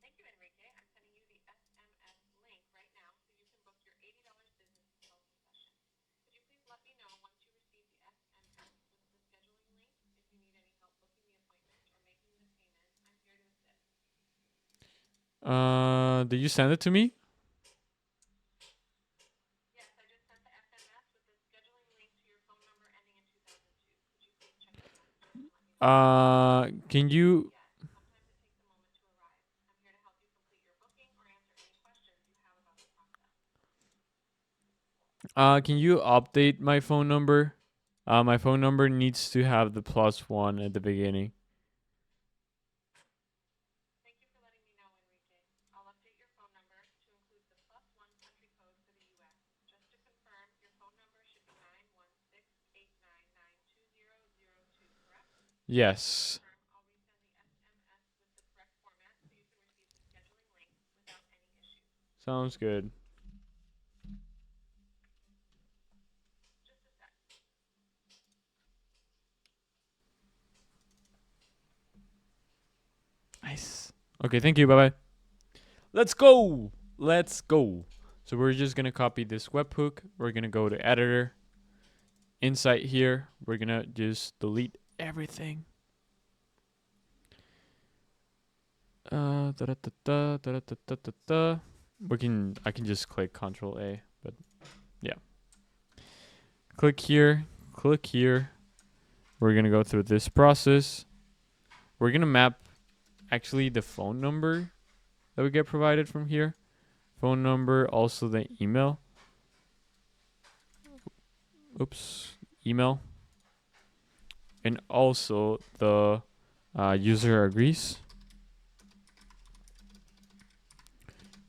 Thank you, Enrique. I'm sending you the SMS link right now so you can book your $80 business consulting session. Could you please let me know once you receive the SMS with the scheduling link? If you need any help booking the appointment or making the payment, I'm here to assist. Did you send it to me? Yes, I just sent the SMS with the scheduling link to your phone number ending in 2002. Could you please check your messages and let me know if you Can you yet? Sometimes it takes a moment to arrive. I'm here to help you complete your booking or answer any questions you have about the process. can you update my phone number? My phone number needs to have the +1 at the beginning. Thank you for letting me know, Enrique. I'll update your phone number to include the +1 country code for the U.S. Just to confirm, your phone number should be 916-899-2002, correct? Yes. Confirm, I'll resend the SMS with the correct format so you can receive the scheduling link without any issues. Sounds good. Just a sec. Nice. Okay, thank you. Bye bye. Let's go. Let's go. So we're just gonna copy this webhook. We're gonna go to editor. Inside here, we're gonna just delete everything. Da-da-da-da, da-da-da-da-da. I can just click Control A, but yeah. Click here, click here. We're gonna go through this process. We're gonna map actually the phone number that we get provided from here. Phone number, also the email. Oops, email. And also the user agrees.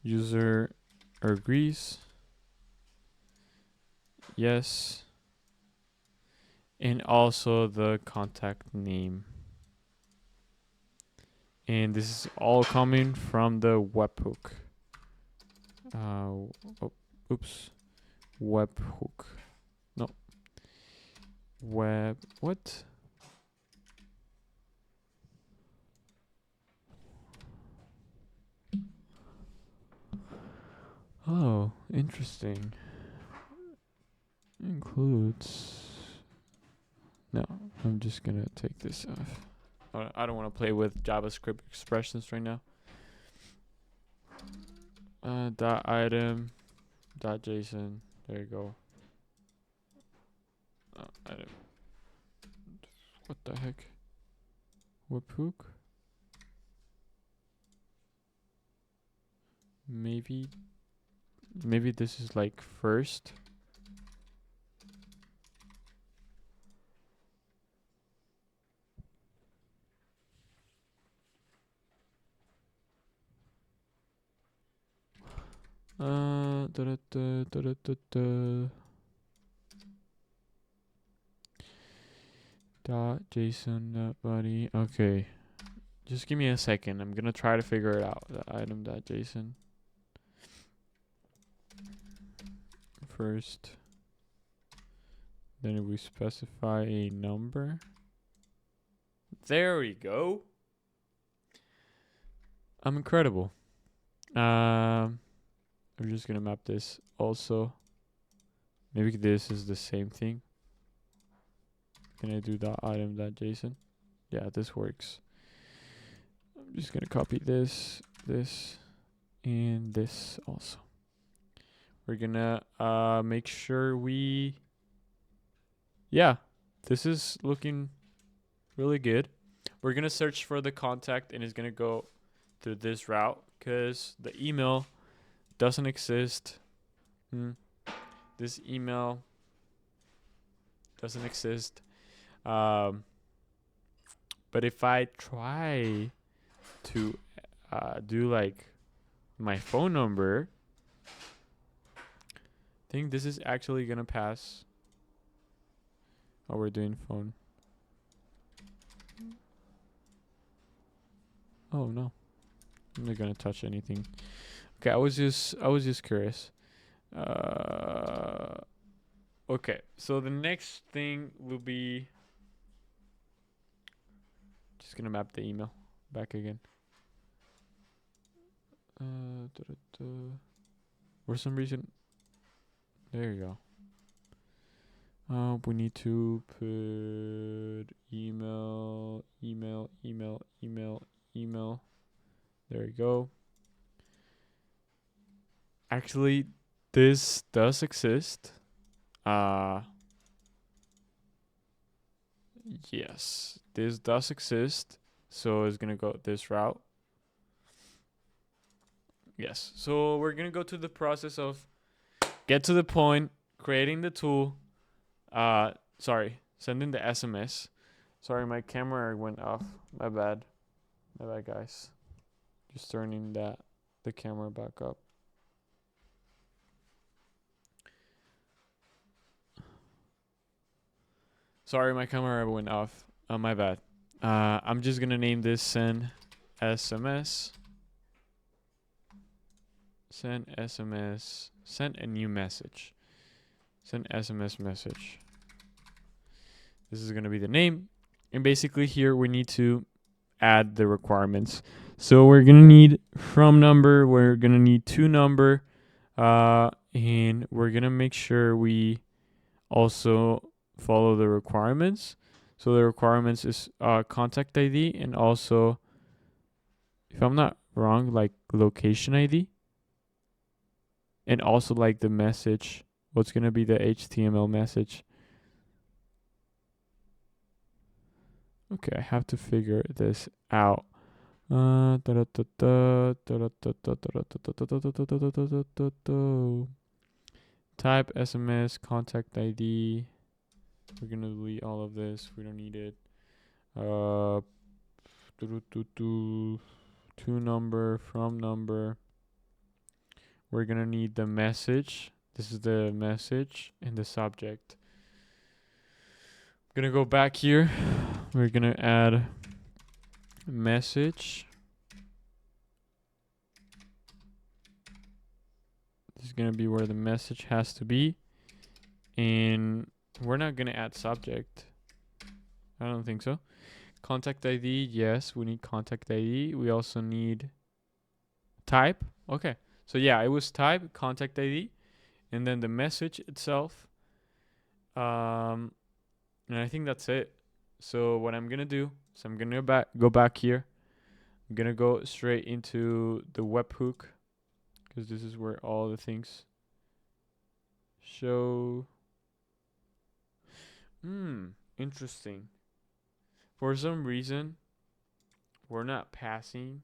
User agrees. Yes. And also the contact name. And this is all coming from the webhook. Oops. Webhook. No. What? Oh, interesting. Includes. No, I'm just gonna take this off. I don't want to play with JavaScript expressions right now. Dot item. Dot JSON. There you go. Item. What the heck? Webhook? Maybe this is like first. Dot JSON dot body. Okay, just give me a second. I'm gonna try to figure it out. The item dot JSON first. Then we specify a number. There we go. I'm incredible. I'm just gonna map this also. Maybe this is the same thing. Can I do dot item dot JSON? Yeah, this works. I'm just gonna copy this, and this also. We're gonna make sure we, yeah, this is looking really good. We're gonna search for the contact, and it's gonna go through this route because the email doesn't exist. This email doesn't exist. But if I try to do like my phone number, I think this is actually gonna pass. Oh, we're doing phone. Oh no, I'm not gonna touch anything. Okay, I was just curious. Okay, so the next thing will be just gonna map the email back again. For some reason, there you go. We need to put email. There you go. Actually, this does exist. Yes, this does exist. So it's gonna go this route. Yes. So we're gonna go to the process of get to the point, creating the tool. Sorry, sending the SMS. Sorry, my camera went off. My bad, guys. Just turning the camera back up. Sorry, my camera went off. My bad. I'm just gonna name this send SMS. Send SMS. Send a new message. Send SMS message. This is gonna be the name. And basically here we need to add the requirements. So we're gonna need from number. We're gonna need to number. And we're gonna make sure we also follow the requirements. So the requirements is contact ID and also, if I'm not wrong, like location ID. And also like the message. What's gonna be the HTML message? Okay, I have to figure this out. Type SMS contact ID. We're gonna delete all of this. We don't need it. To number, from number. We're gonna need the message. This is the message and the subject. I'm gonna go back here. We're gonna add message. This is gonna be where the message has to be. And we're not gonna add subject. I don't think so. Contact ID, yes, we need contact ID. We also need type. Okay. So yeah, it was type, contact ID, and then the message itself. And I think that's it. So what I'm gonna do is I'm gonna go back here. I'm gonna go straight into the webhook because this is where all the things show. Interesting. For some reason, we're not passing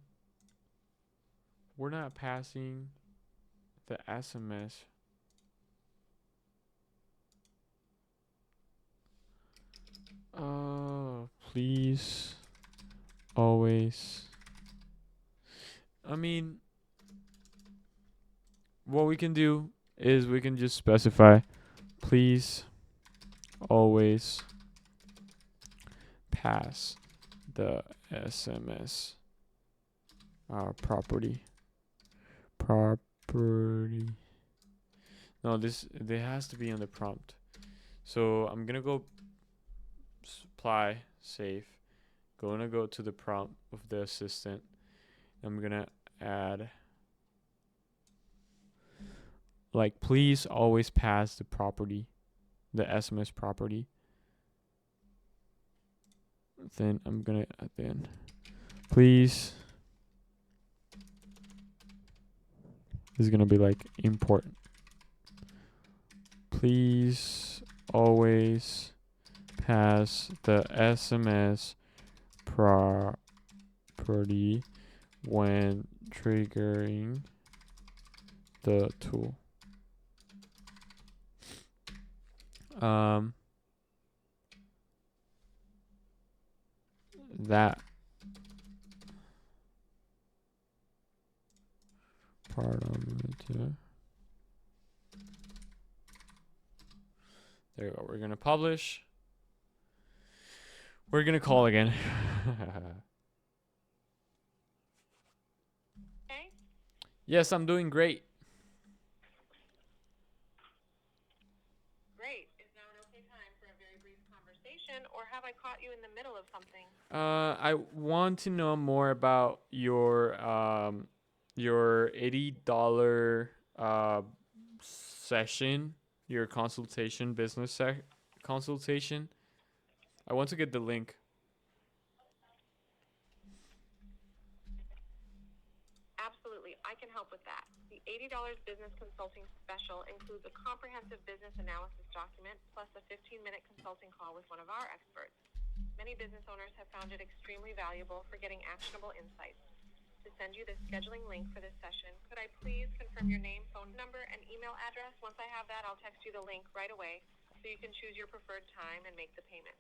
the SMS. Please always. I mean, what we can do is we can just specify, please always pass the SMS property. No, this has to be on the prompt. So I'm gonna go apply save. Gonna go to the prompt of the assistant. I'm gonna add like please always pass the property, the SMS property. Then I'm gonna add then please. This is gonna be like import. Please always pass the SMS property when triggering the tool. That parameter. There you go. We're gonna publish. We're gonna call again. Okay? Yes, I'm doing great. Great. Is now an okay time for a very brief conversation, or have I caught you in the middle of something? I want to know more about your $80 session, your consultation, business consultation. I want to get the link. Absolutely, I can help with that. The $80 business consulting special includes a comprehensive business analysis document plus a 15-minute consulting call with one of our experts. Many business owners have found it extremely valuable for getting actionable insights. To send you the scheduling link for this session, could I please confirm your name, phone number, and email address? Once I have that, I'll text you the link right away so you can choose your preferred time and make the payment.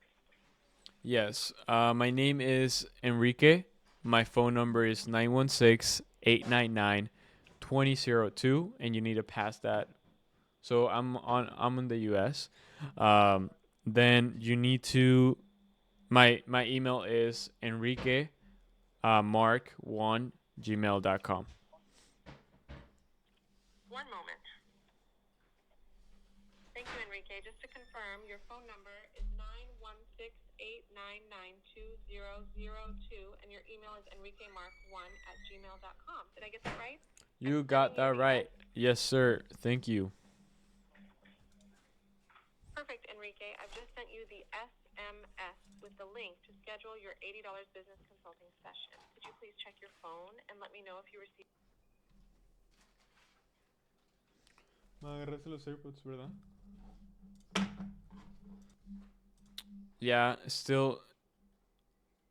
Yes. My name is Enrique. My phone number is 916-899-2002, and you need to pass that. So I'm in the US. Then you need to my email is Enrique mark1gmail.com. One moment. Thank you, Enrique. Just to confirm, your phone number is 916-899-2002, and your email is enriquemark1@gmail.com. Did I get that right? You got that right. Yes, sir. Thank you. Perfect, Enrique. I've just sent you the SMS with the link to schedule your $80 business consulting session. Could you please check your phone and let me know if you received? Agarraste los AirPods, ¿verdad? Yeah, still.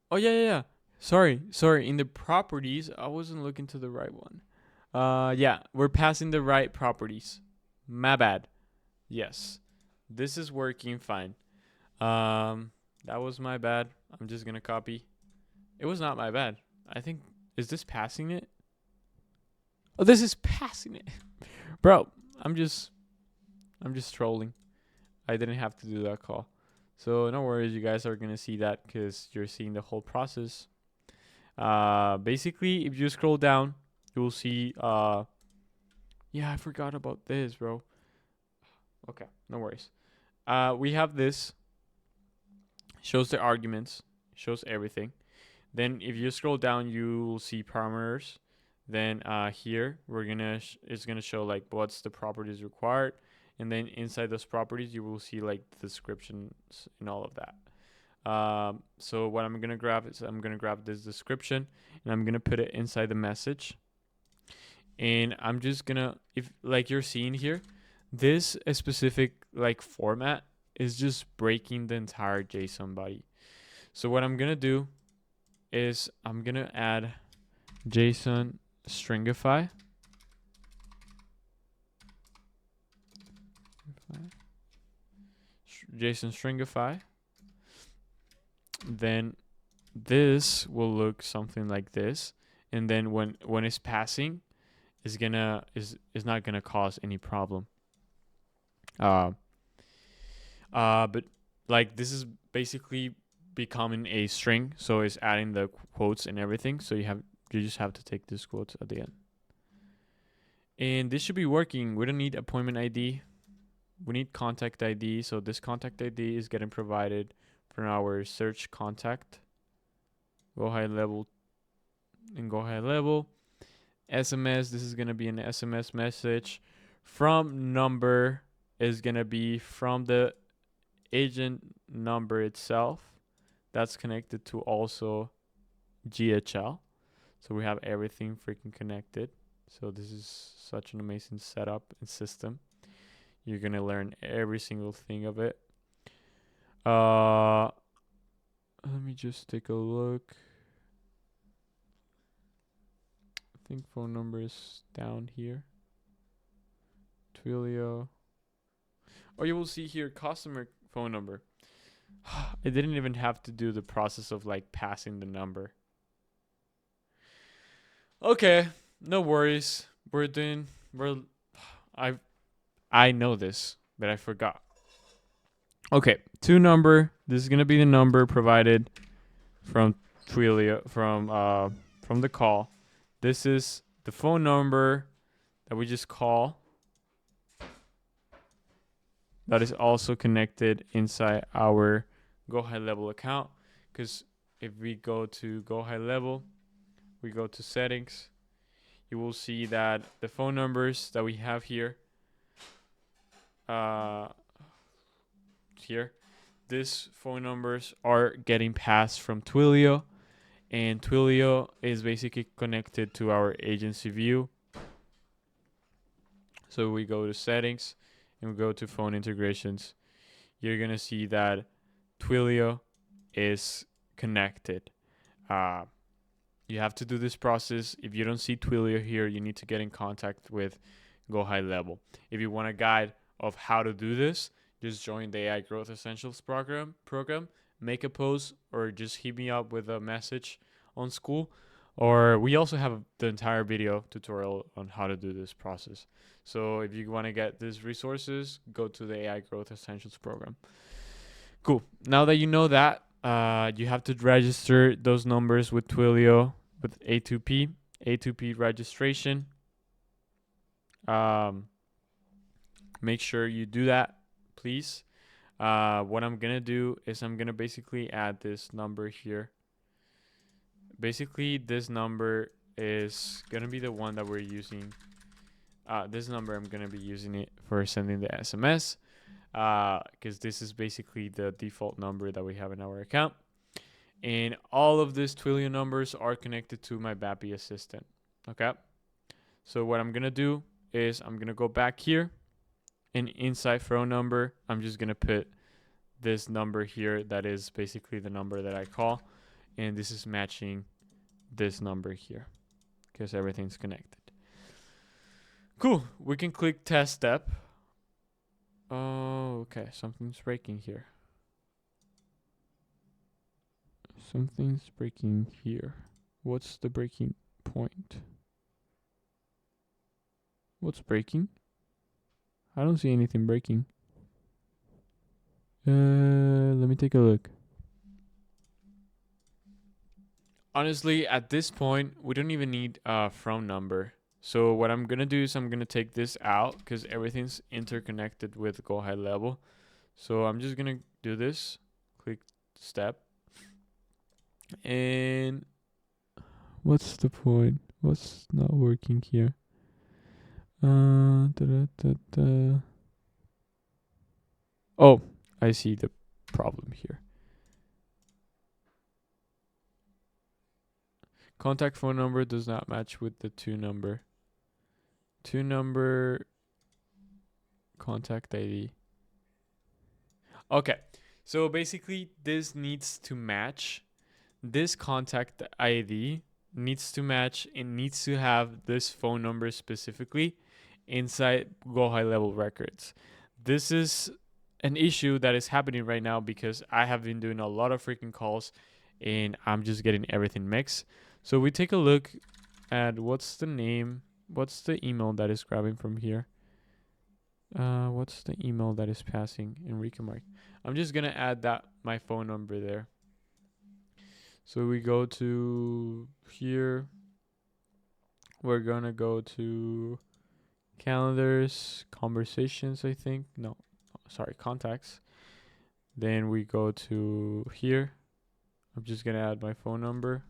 Oh yeah. Sorry. In the properties, I wasn't looking to the right one. Yeah, we're passing the right properties. My bad. Yes, this is working fine. That was my bad. I'm just gonna copy. It was not my bad. I think, is this passing it? Oh, this is passing it. Bro, I'm just trolling. I didn't have to do that call. So no worries, you guys are gonna see that because you're seeing the whole process. Basically, if you scroll down, you will see. Yeah, I forgot about this, bro. Okay, no worries. We have this. Shows the arguments. Shows everything. Then if you scroll down, you will see parameters. Then here it's gonna show like what's the properties required, and then inside those properties you will see like the descriptions and all of that. So what I'm gonna grab is I'm gonna grab this description and I'm gonna put it inside the message. And I'm just gonna, if like you're seeing here, this specific like format is just breaking the entire JSON body. So what I'm gonna do is I'm gonna add JSON stringify. JSON stringify. Then this will look something like this, and then when it's passing, is not gonna cause any problem. But like this is basically becoming a string, so it's adding the quotes and everything. So you just have to take this quotes at the end, and this should be working. We don't need appointment ID. We need contact ID. So this contact ID is getting provided from our search contact. Go high level and go high level. SMS, this is going to be an SMS message. From number is going to be from the agent number itself. That's connected to also GHL. So we have everything freaking connected. So this is such an amazing setup and system. You're going to learn every single thing of it. Let me just take a look. I think phone number is down here. Twilio. Oh, you will see here customer phone number. I didn't even have to do the process of like passing the number. Okay, no worries. I know this, but I forgot. Okay, to number. This is gonna be the number provided from Twilio from the call. This is the phone number that we just call. That is also connected inside our Go High Level account. Because if we go to Go High Level, we go to settings, you will see that the phone numbers that we have here, these phone numbers are getting passed from Twilio, and Twilio is basically connected to our agency view. So we go to settings and we go to phone integrations. You're gonna see that Twilio is connected. You have to do this process. If you don't see Twilio here, you need to get in contact with Go High Level. If you want a guide of how to do this, just join the AI Growth Essentials program, make a post, or just hit me up with a message on school. Or we also have the entire video tutorial on how to do this process. So if you want to get these resources, go to the AI Growth Essentials program. Cool. Now that you know that, you have to register those numbers with Twilio with A2P registration. Make sure you do that, please. What I'm gonna do is I'm gonna basically add this number here. Basically, this number is gonna be the one that we're using. This number, I'm gonna be using it for sending the SMS, because this is basically the default number that we have in our account. And all of these Twilio numbers are connected to my Vapi assistant. Okay. So what I'm gonna do is I'm gonna go back here, and inside phone number, I'm just gonna put this number here that is basically the number that I call, and this is matching this number here because everything's connected. Cool. We can click test step. Oh, okay. Something's breaking here. Something's breaking here. What's the breaking point? What's breaking? I don't see anything breaking. Let me take a look. Honestly, at this point, we don't even need a phone number. So what I'm going to do is I'm going to take this out because everything's interconnected with Go High Level. So I'm just going to do this. Click step. And what's the point? What's not working here? Oh, I see the problem here. Contact phone number does not match with the two number contact ID. Okay, so basically this needs to match. This contact ID needs to match and needs to have this phone number specifically inside Go High Level records. This is an issue that is happening right now because I have been doing a lot of freaking calls and I'm just getting everything mixed. So we take a look at what's the name what's the email that is grabbing from here? What's the email that is passing Enrique Mark? I'm just gonna add that my phone number there. So we go to here. We're gonna go to calendars, conversations, I think. No, sorry, contacts. Then we go to here. I'm just gonna add my phone number.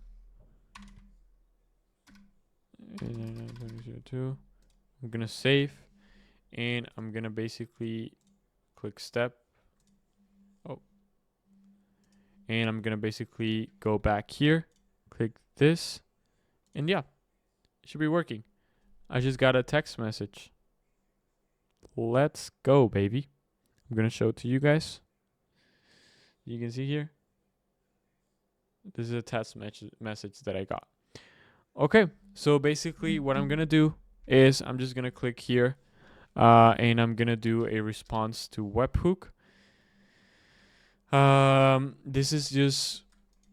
899-2002. I'm gonna save, and I'm gonna basically click step. Oh, and I'm gonna basically go back here, click this, and yeah, it should be working. I just got a text message. Let's go, baby. I'm gonna show it to you guys. You can see here. This is a text message that I got. Okay, so basically what I'm gonna do is I'm just gonna click here, and I'm gonna do a response to webhook. This is just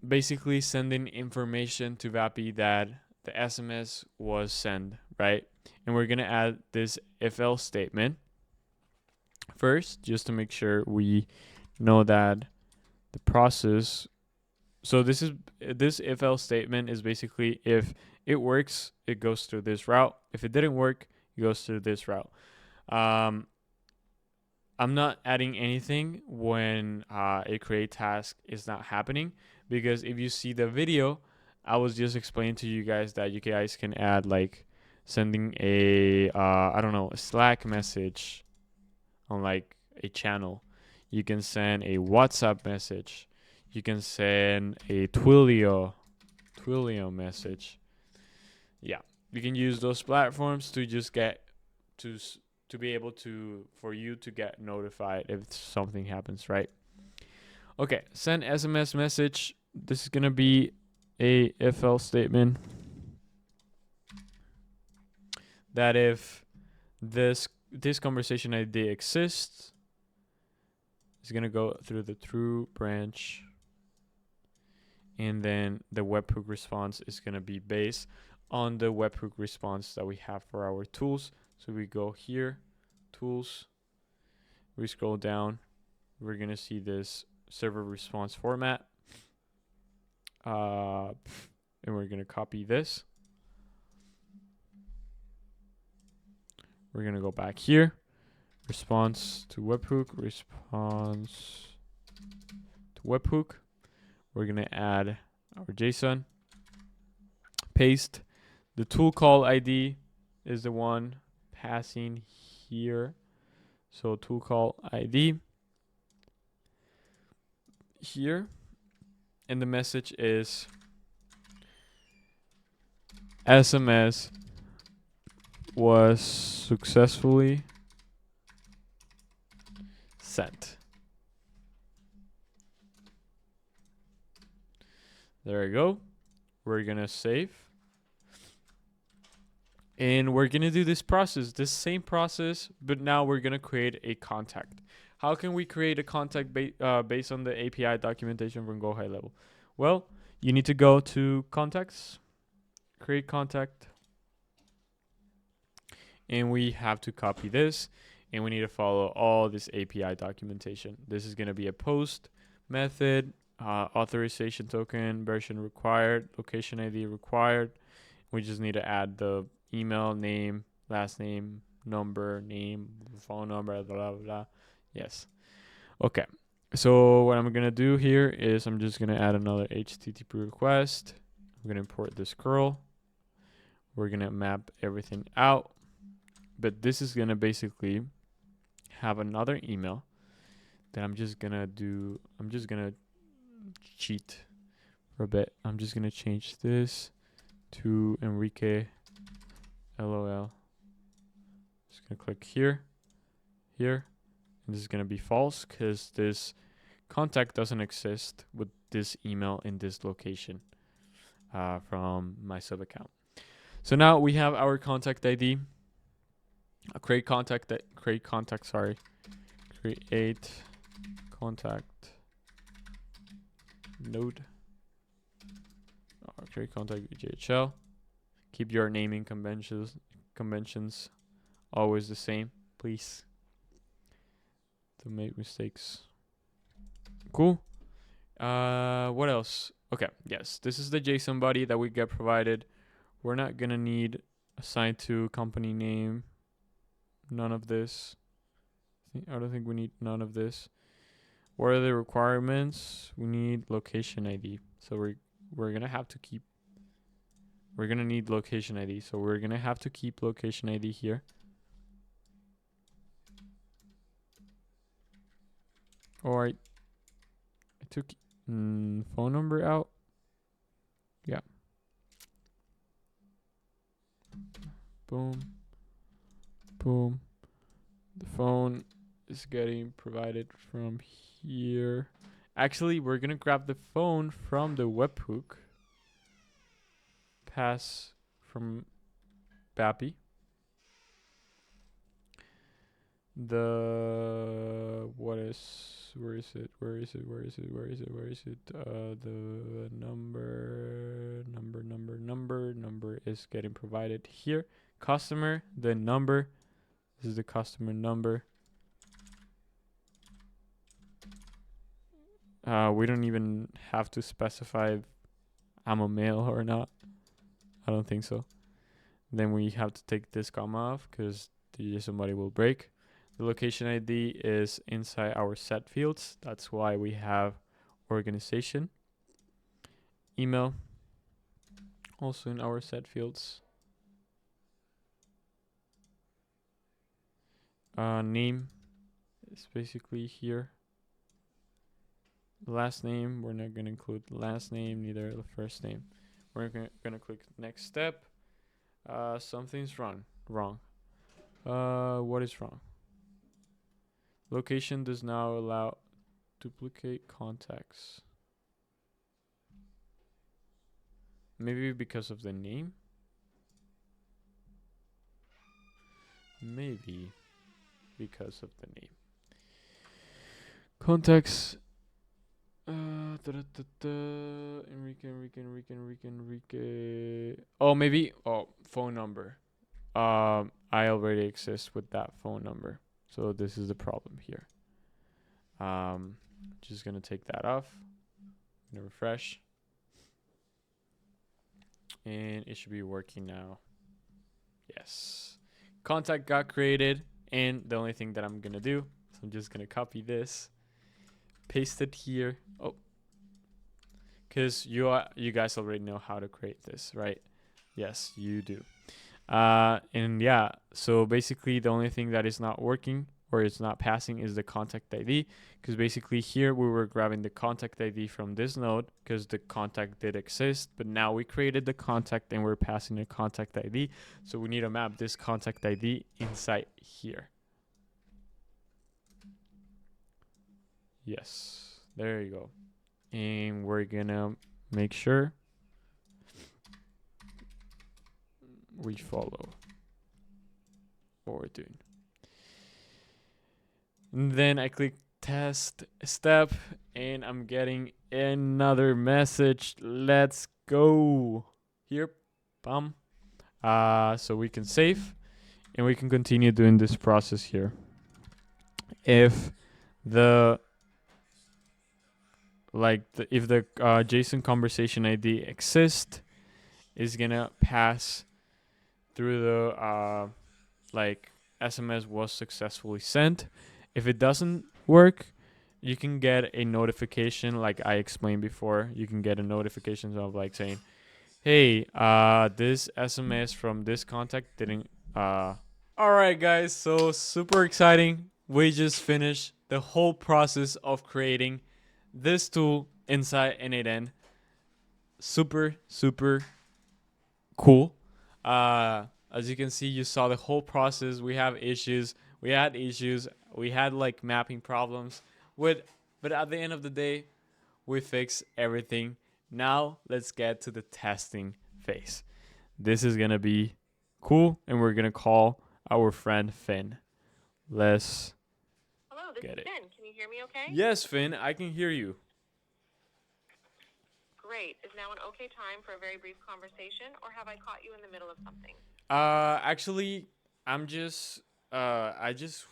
basically sending information to Vapi that the SMS was sent, right? And we're gonna add this if else statement first, just to make sure we know that the process. So this if else statement is basically if it works, it goes through this route. If it didn't work, it goes through this route. I'm not adding anything when a create task is not happening, because if you see the video, I was just explaining to you guys that you guys can add like sending a I don't know, a Slack message on like a channel. You can send a WhatsApp message. You can send a Twilio message. Yeah, you can use those platforms to just get to be able to for you to get notified if something happens, right? Okay, send SMS message. This is gonna be a if else statement that if this conversation ID exists, it's gonna go through the true branch, and then the webhook response is gonna be based on the webhook response that we have for our tools. So we go here, tools, we scroll down, we're gonna see this server response format, and we're gonna copy this. We're gonna go back here, response to webhook, response to webhook. We're gonna add our JSON, paste. The tool call ID is the one passing here. So tool call ID here, and the message is SMS was successfully sent. There we go. We're gonna save. And we're gonna do this same process, but now we're gonna create a contact. How can we create a contact based on the API documentation from Go High Level? Well, you need to go to contacts, create contact, and we have to copy this, and we need to follow all this API documentation. This is gonna be a post method, authorization token, version required, location ID required. We just need to add the email, name, last name, number, name, phone number, blah, blah, blah. Yes. Okay. So what I'm going to do here is I'm just going to add another HTTP request. I'm going to import this curl. We're going to map everything out. But this is going to basically have another email that I'm just going to cheat for a bit. I'm just going to change this to Enrique LOL. Just gonna click here, and this is gonna be false because this contact doesn't exist with this email in this location from my sub account. So now we have our contact ID. Create contact node. Create contact with GHL. Keep your naming conventions always the same, please. Don't make mistakes. Cool. What else? Okay, yes, this is the JSON body that we get provided. We're not gonna need assigned to company name. None of this. I don't think we need none of this. What are the requirements? We need location ID. So we're gonna have to keep. We're gonna need location ID. So we're gonna have to keep location ID here. Or I took phone number out. Yeah. Boom. Boom. The phone is getting provided from here. Actually, we're gonna grab the phone from the webhook. Pass from Vapi. Where is it? The number is getting provided here. Customer, the number. This is the customer number. We don't even have to specify if I'm a male or not. I don't think so. Then we have to take this comma off because somebody will break. The location ID is inside our set fields. That's why we have organization. Email, also in our set fields. Name is basically here. Last name, we're not going to include the last name, neither the first name. We're going to click next step. Something's wrong. What is wrong? Location does not allow duplicate contacts. Maybe because of the name? Maybe because of the name. Contacts. Enrique. Oh, maybe. Oh, phone number. I already exist with that phone number. So this is the problem here. Just gonna take that off. Gonna refresh. And it should be working now. Yes. Contact got created. And the only thing that I'm gonna do, so I'm just gonna copy this, paste it here. Oh, because you guys already know how to create this, right? Yes, you do. And yeah, so basically the only thing that is not working or it's not passing is the contact ID, because basically here we were grabbing the contact ID from this node because the contact did exist, but now we created the contact and we're passing the contact ID. So we need to map this contact ID inside here. Yes, there you go. And we're gonna make sure we follow what we're doing. And then I click test step and I'm getting another message. Let's go. Here, bam. So we can save and we can continue doing this process here. If the JSON conversation ID exists, is gonna pass through the SMS was successfully sent. If it doesn't work, you can get a notification like I explained before. You can get a notification of like saying, hey, this SMS from this contact didn't. Alright guys, so super exciting. We just finished the whole process of creating this tool inside N8N. Super cool. As you can see, you saw the whole process. We had issues. We had like mapping problems but at the end of the day, we fixed everything. Now let's get to the testing phase. This is gonna be cool, and we're gonna call our friend Finn. Let's Hello, this get is it. Finn. Can you hear me okay? Yes, Finn, I can hear you. Great. Is now an okay time for a very brief conversation, or have I caught you in the middle of something? Actually, I'm just uh I just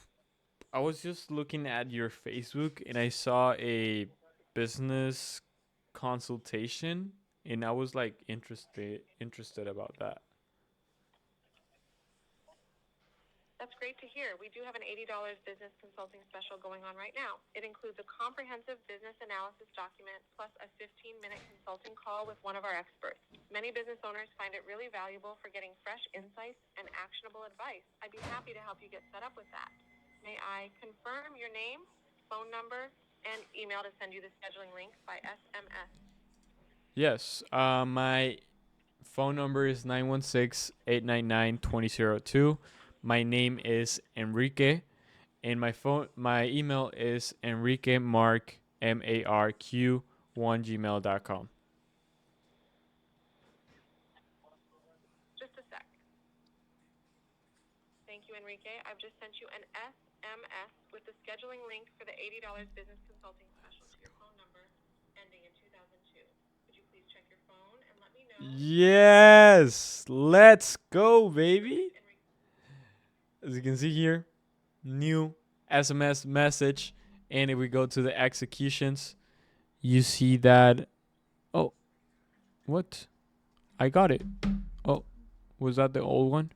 I was just looking at your Facebook and I saw a business consultation and I was like interested about that. That's great to hear. We do have an $80 business consulting special going on right now. It includes a comprehensive business analysis document plus a 15-minute consulting call with one of our experts. Many business owners find it really valuable for getting fresh insights and actionable advice. I'd be happy to help you get set up with that. May I confirm your name, phone number, and email to send you the scheduling link by SMS? Yes. My phone number is 916-899-2002. My name is Enrique and my email is enriquemarq1gmail.com. Just a sec. Thank you, Enrique. I've just sent you an SMS with the scheduling link for the $80 business consulting special to your phone number ending in 2002. Could you please check your phone and let me know? Yes, let's go, baby. As you can see here, new SMS message. And if we go to the executions, you see that. Oh, what? I got it. Oh, was that the old one?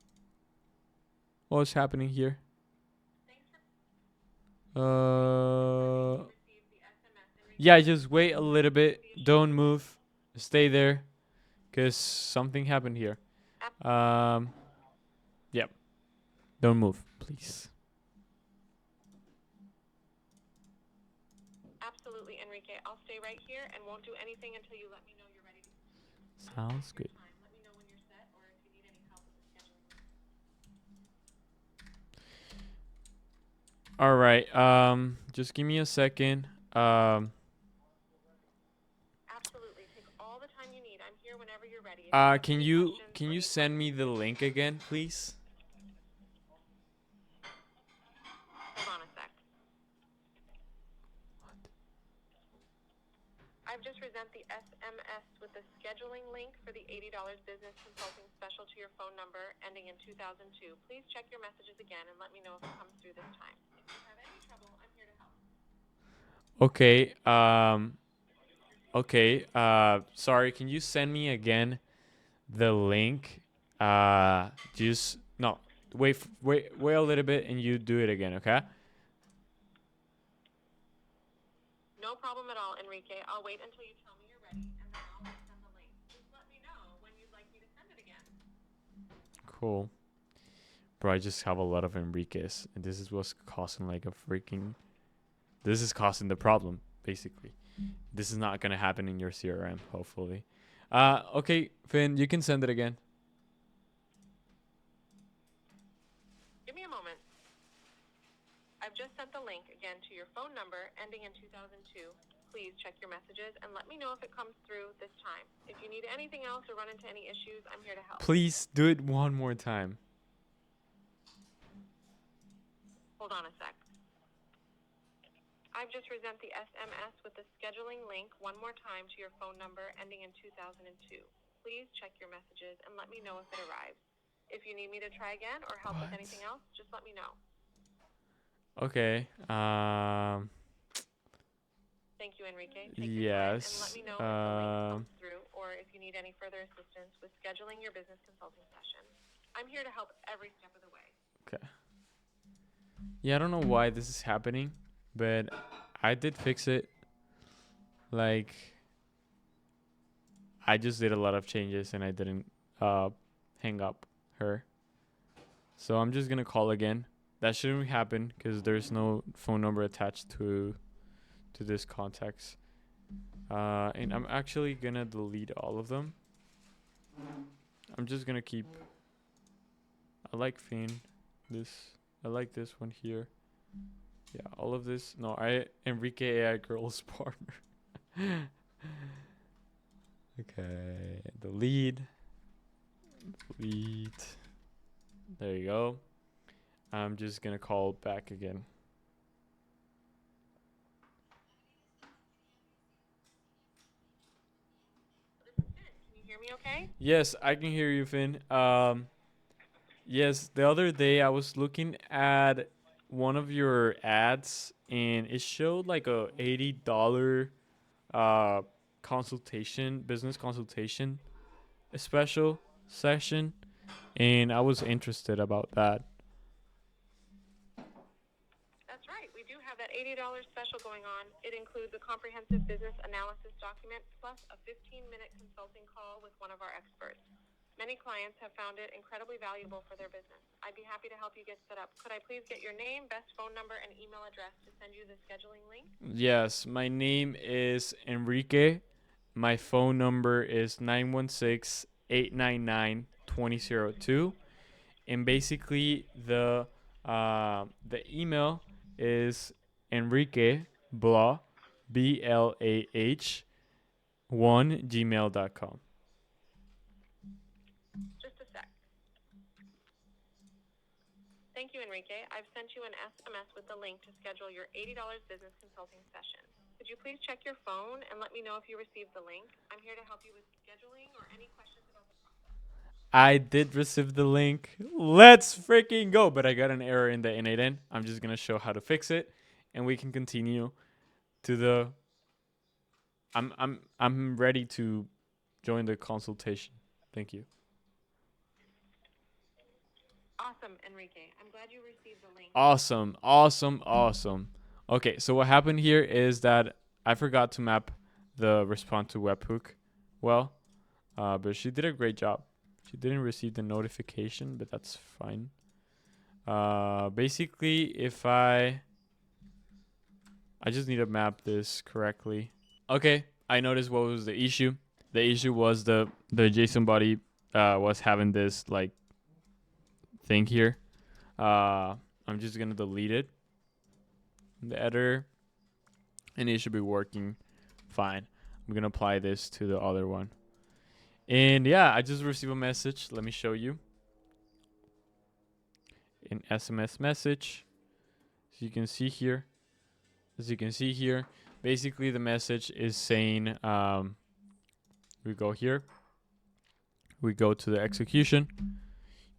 What's happening here? Yeah, just wait a little bit. Don't move. Stay there, cause something happened here. Yeah. Don't move, please. Absolutely, Enrique. I'll stay right here and won't do anything until you let me know you're ready to. Sounds good. Let me know when you're set or if you need any help with the scheduling. All right. Just give me a second. Absolutely. Take all the time you need. I'm here whenever you're ready. Can you send me the link again, please? Hold on a sec. I've just resent the SMS with the scheduling link for the $80 business consulting special to your phone number ending in 2002. Please check your messages again and let me know if it comes through this time. If you have any trouble, I'm here to help. Okay. Okay. Sorry. Can you send me again the link? Just no. Wait a little bit, and you do it again. Okay. No problem at all, Enrique. I'll wait until you tell me you're ready, and then I'll send the link. Just let me know when you'd like me to send it again. Cool. Bro, I just have a lot of Enriquez, and this is what's causing like a freaking. This is causing the problem, basically. This is not gonna happen in your CRM, hopefully. Okay, Finn, you can send it again. Give me a moment. I've just sent the link again to your phone number ending in 2002. Please check your messages and let me know if it comes through this time. If you need anything else or run into any issues, I'm here to help. Please do it one more time. Hold on a sec. I've just resent the SMS with the scheduling link one more time to your phone number ending in 2002. Please check your messages and let me know if it arrives. If you need me to try again or help with anything else, just let me know. Okay. Thank you, Enrique. Take your time and let Yes. me know if the link comes through or if you need any further assistance with scheduling your business consulting session. I'm here to help every step of the way. Okay. Yeah, I don't know why this is happening, but I did fix it. Like, I just did a lot of changes and I didn't hang up her. So I'm just gonna call again. That shouldn't happen because there's no phone number attached to this contacts. And I'm actually gonna delete all of them. I'm just gonna keep. I like Finn. I like this one here. Yeah, all of this. No, Enrique AI girl's partner. Okay, delete. There you go. I'm just gonna call back again. Can you hear me okay? Yes, I can hear you, Finn. Yes, the other day I was looking at one of your ads and it showed like a $80 uh consultation, business consultation, a special session, and I was interested about that. That's right. We do have that $80 special going on. It includes a comprehensive business analysis document plus a 15-minute consulting call with one of our experts. Many clients have found it incredibly valuable for their business. I'd be happy to help you get set up. Could I please get your name, best phone number, and email address to send you the scheduling link? Yes, my name is Enrique. My phone number is 916-899-2002, and basically the email is Enrique Blah, BLAH 1 gmail.com. Just a sec. Thank you, Enrique. I've sent you an SMS with the link to schedule your $80 business consulting session. Could you please check your phone and let me know if you received the link? I'm here to help you with scheduling or any questions about the process. I did receive the link. Let's freaking go. But I got an error in the N8N. I'm just going to show how to fix it and we can continue to the I'm ready to join the consultation. Thank you. Awesome, Enrique. I'm glad you received the link. Awesome. Awesome. Awesome. Okay, so what happened here is that I forgot to map the response to webhook well, but she did a great job. She didn't receive the notification, but that's fine. Basically, if I just need to map this correctly. Okay, I noticed what was the issue. The issue was the JSON body was having this like thing here. I'm just gonna delete it in the editor, and it should be working fine. I'm gonna apply this to the other one. And yeah, I just received a message. Let me show you. An SMS message. As you can see here. Basically the message is saying we go here. We go to the execution.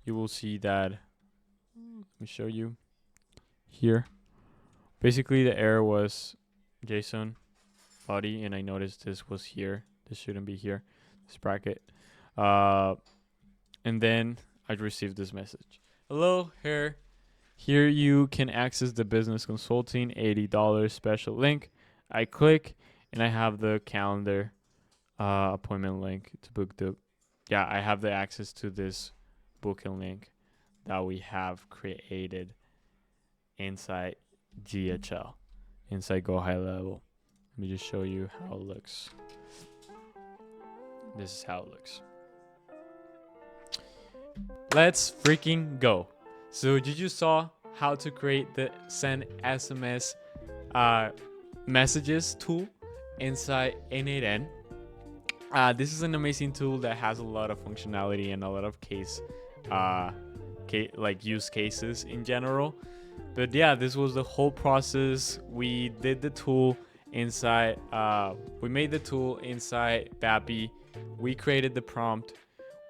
You will see that. Let me show you here. Basically the error was JSON body, and I noticed this was here. This shouldn't be here. This bracket. And then I received this message. Hello, here you can access the business consulting $80 special link. I click and I have the calendar appointment link to book the. Yeah, I have the access to this booking link that we have created inside GHL, inside Go High Level. Let me just show you how it looks. This is how it looks. Let's freaking go. So you just saw how to create the send SMS messages tool inside N8N. This is an amazing tool that has a lot of functionality and a lot of like use cases in general. But yeah, this was the whole process. We did the tool inside. We made the tool inside Vapi. We created the prompt.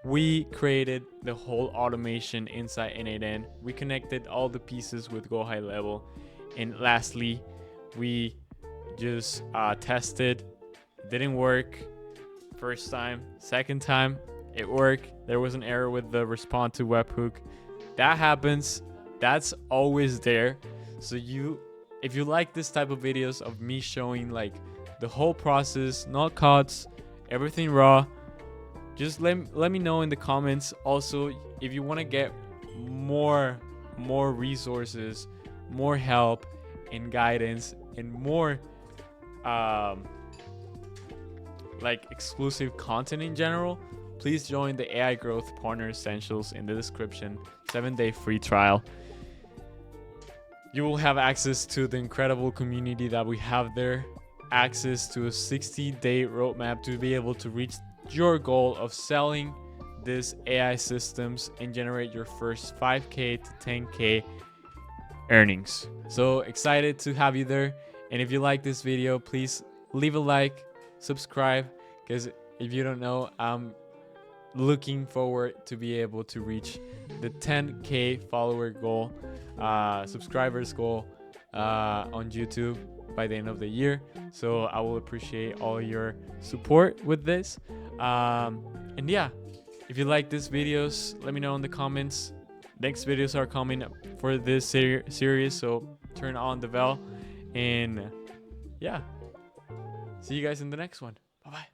We created the whole automation inside N8N. We connected all the pieces with Go High Level. And lastly, we just tested. Didn't work. First time. Second time, it worked. There was an error with the response to webhook. That happens. That's always there. So if you like this type of videos of me showing like the whole process, not cuts, everything raw, just let me know in the comments. Also, if you want to get more resources, more help and guidance, and more like exclusive content in general, please join the AI Growth Partner Essentials in the description. 7-day free trial. You will have access to the incredible community that we have there, access to a 60-day roadmap to be able to reach your goal of selling these AI systems and generate your first 5K to 10K earnings. So excited to have you there. And if you like this video, please leave a like, subscribe, because if you don't know, I'm looking forward to be able to reach the 10K follower goal, subscribers goal on YouTube by the end of the year. So I will appreciate all your support with this. And yeah, if you like these videos, let me know in the comments. Next videos are coming for this series, so turn on the bell. And yeah, see you guys in the next one. Bye bye.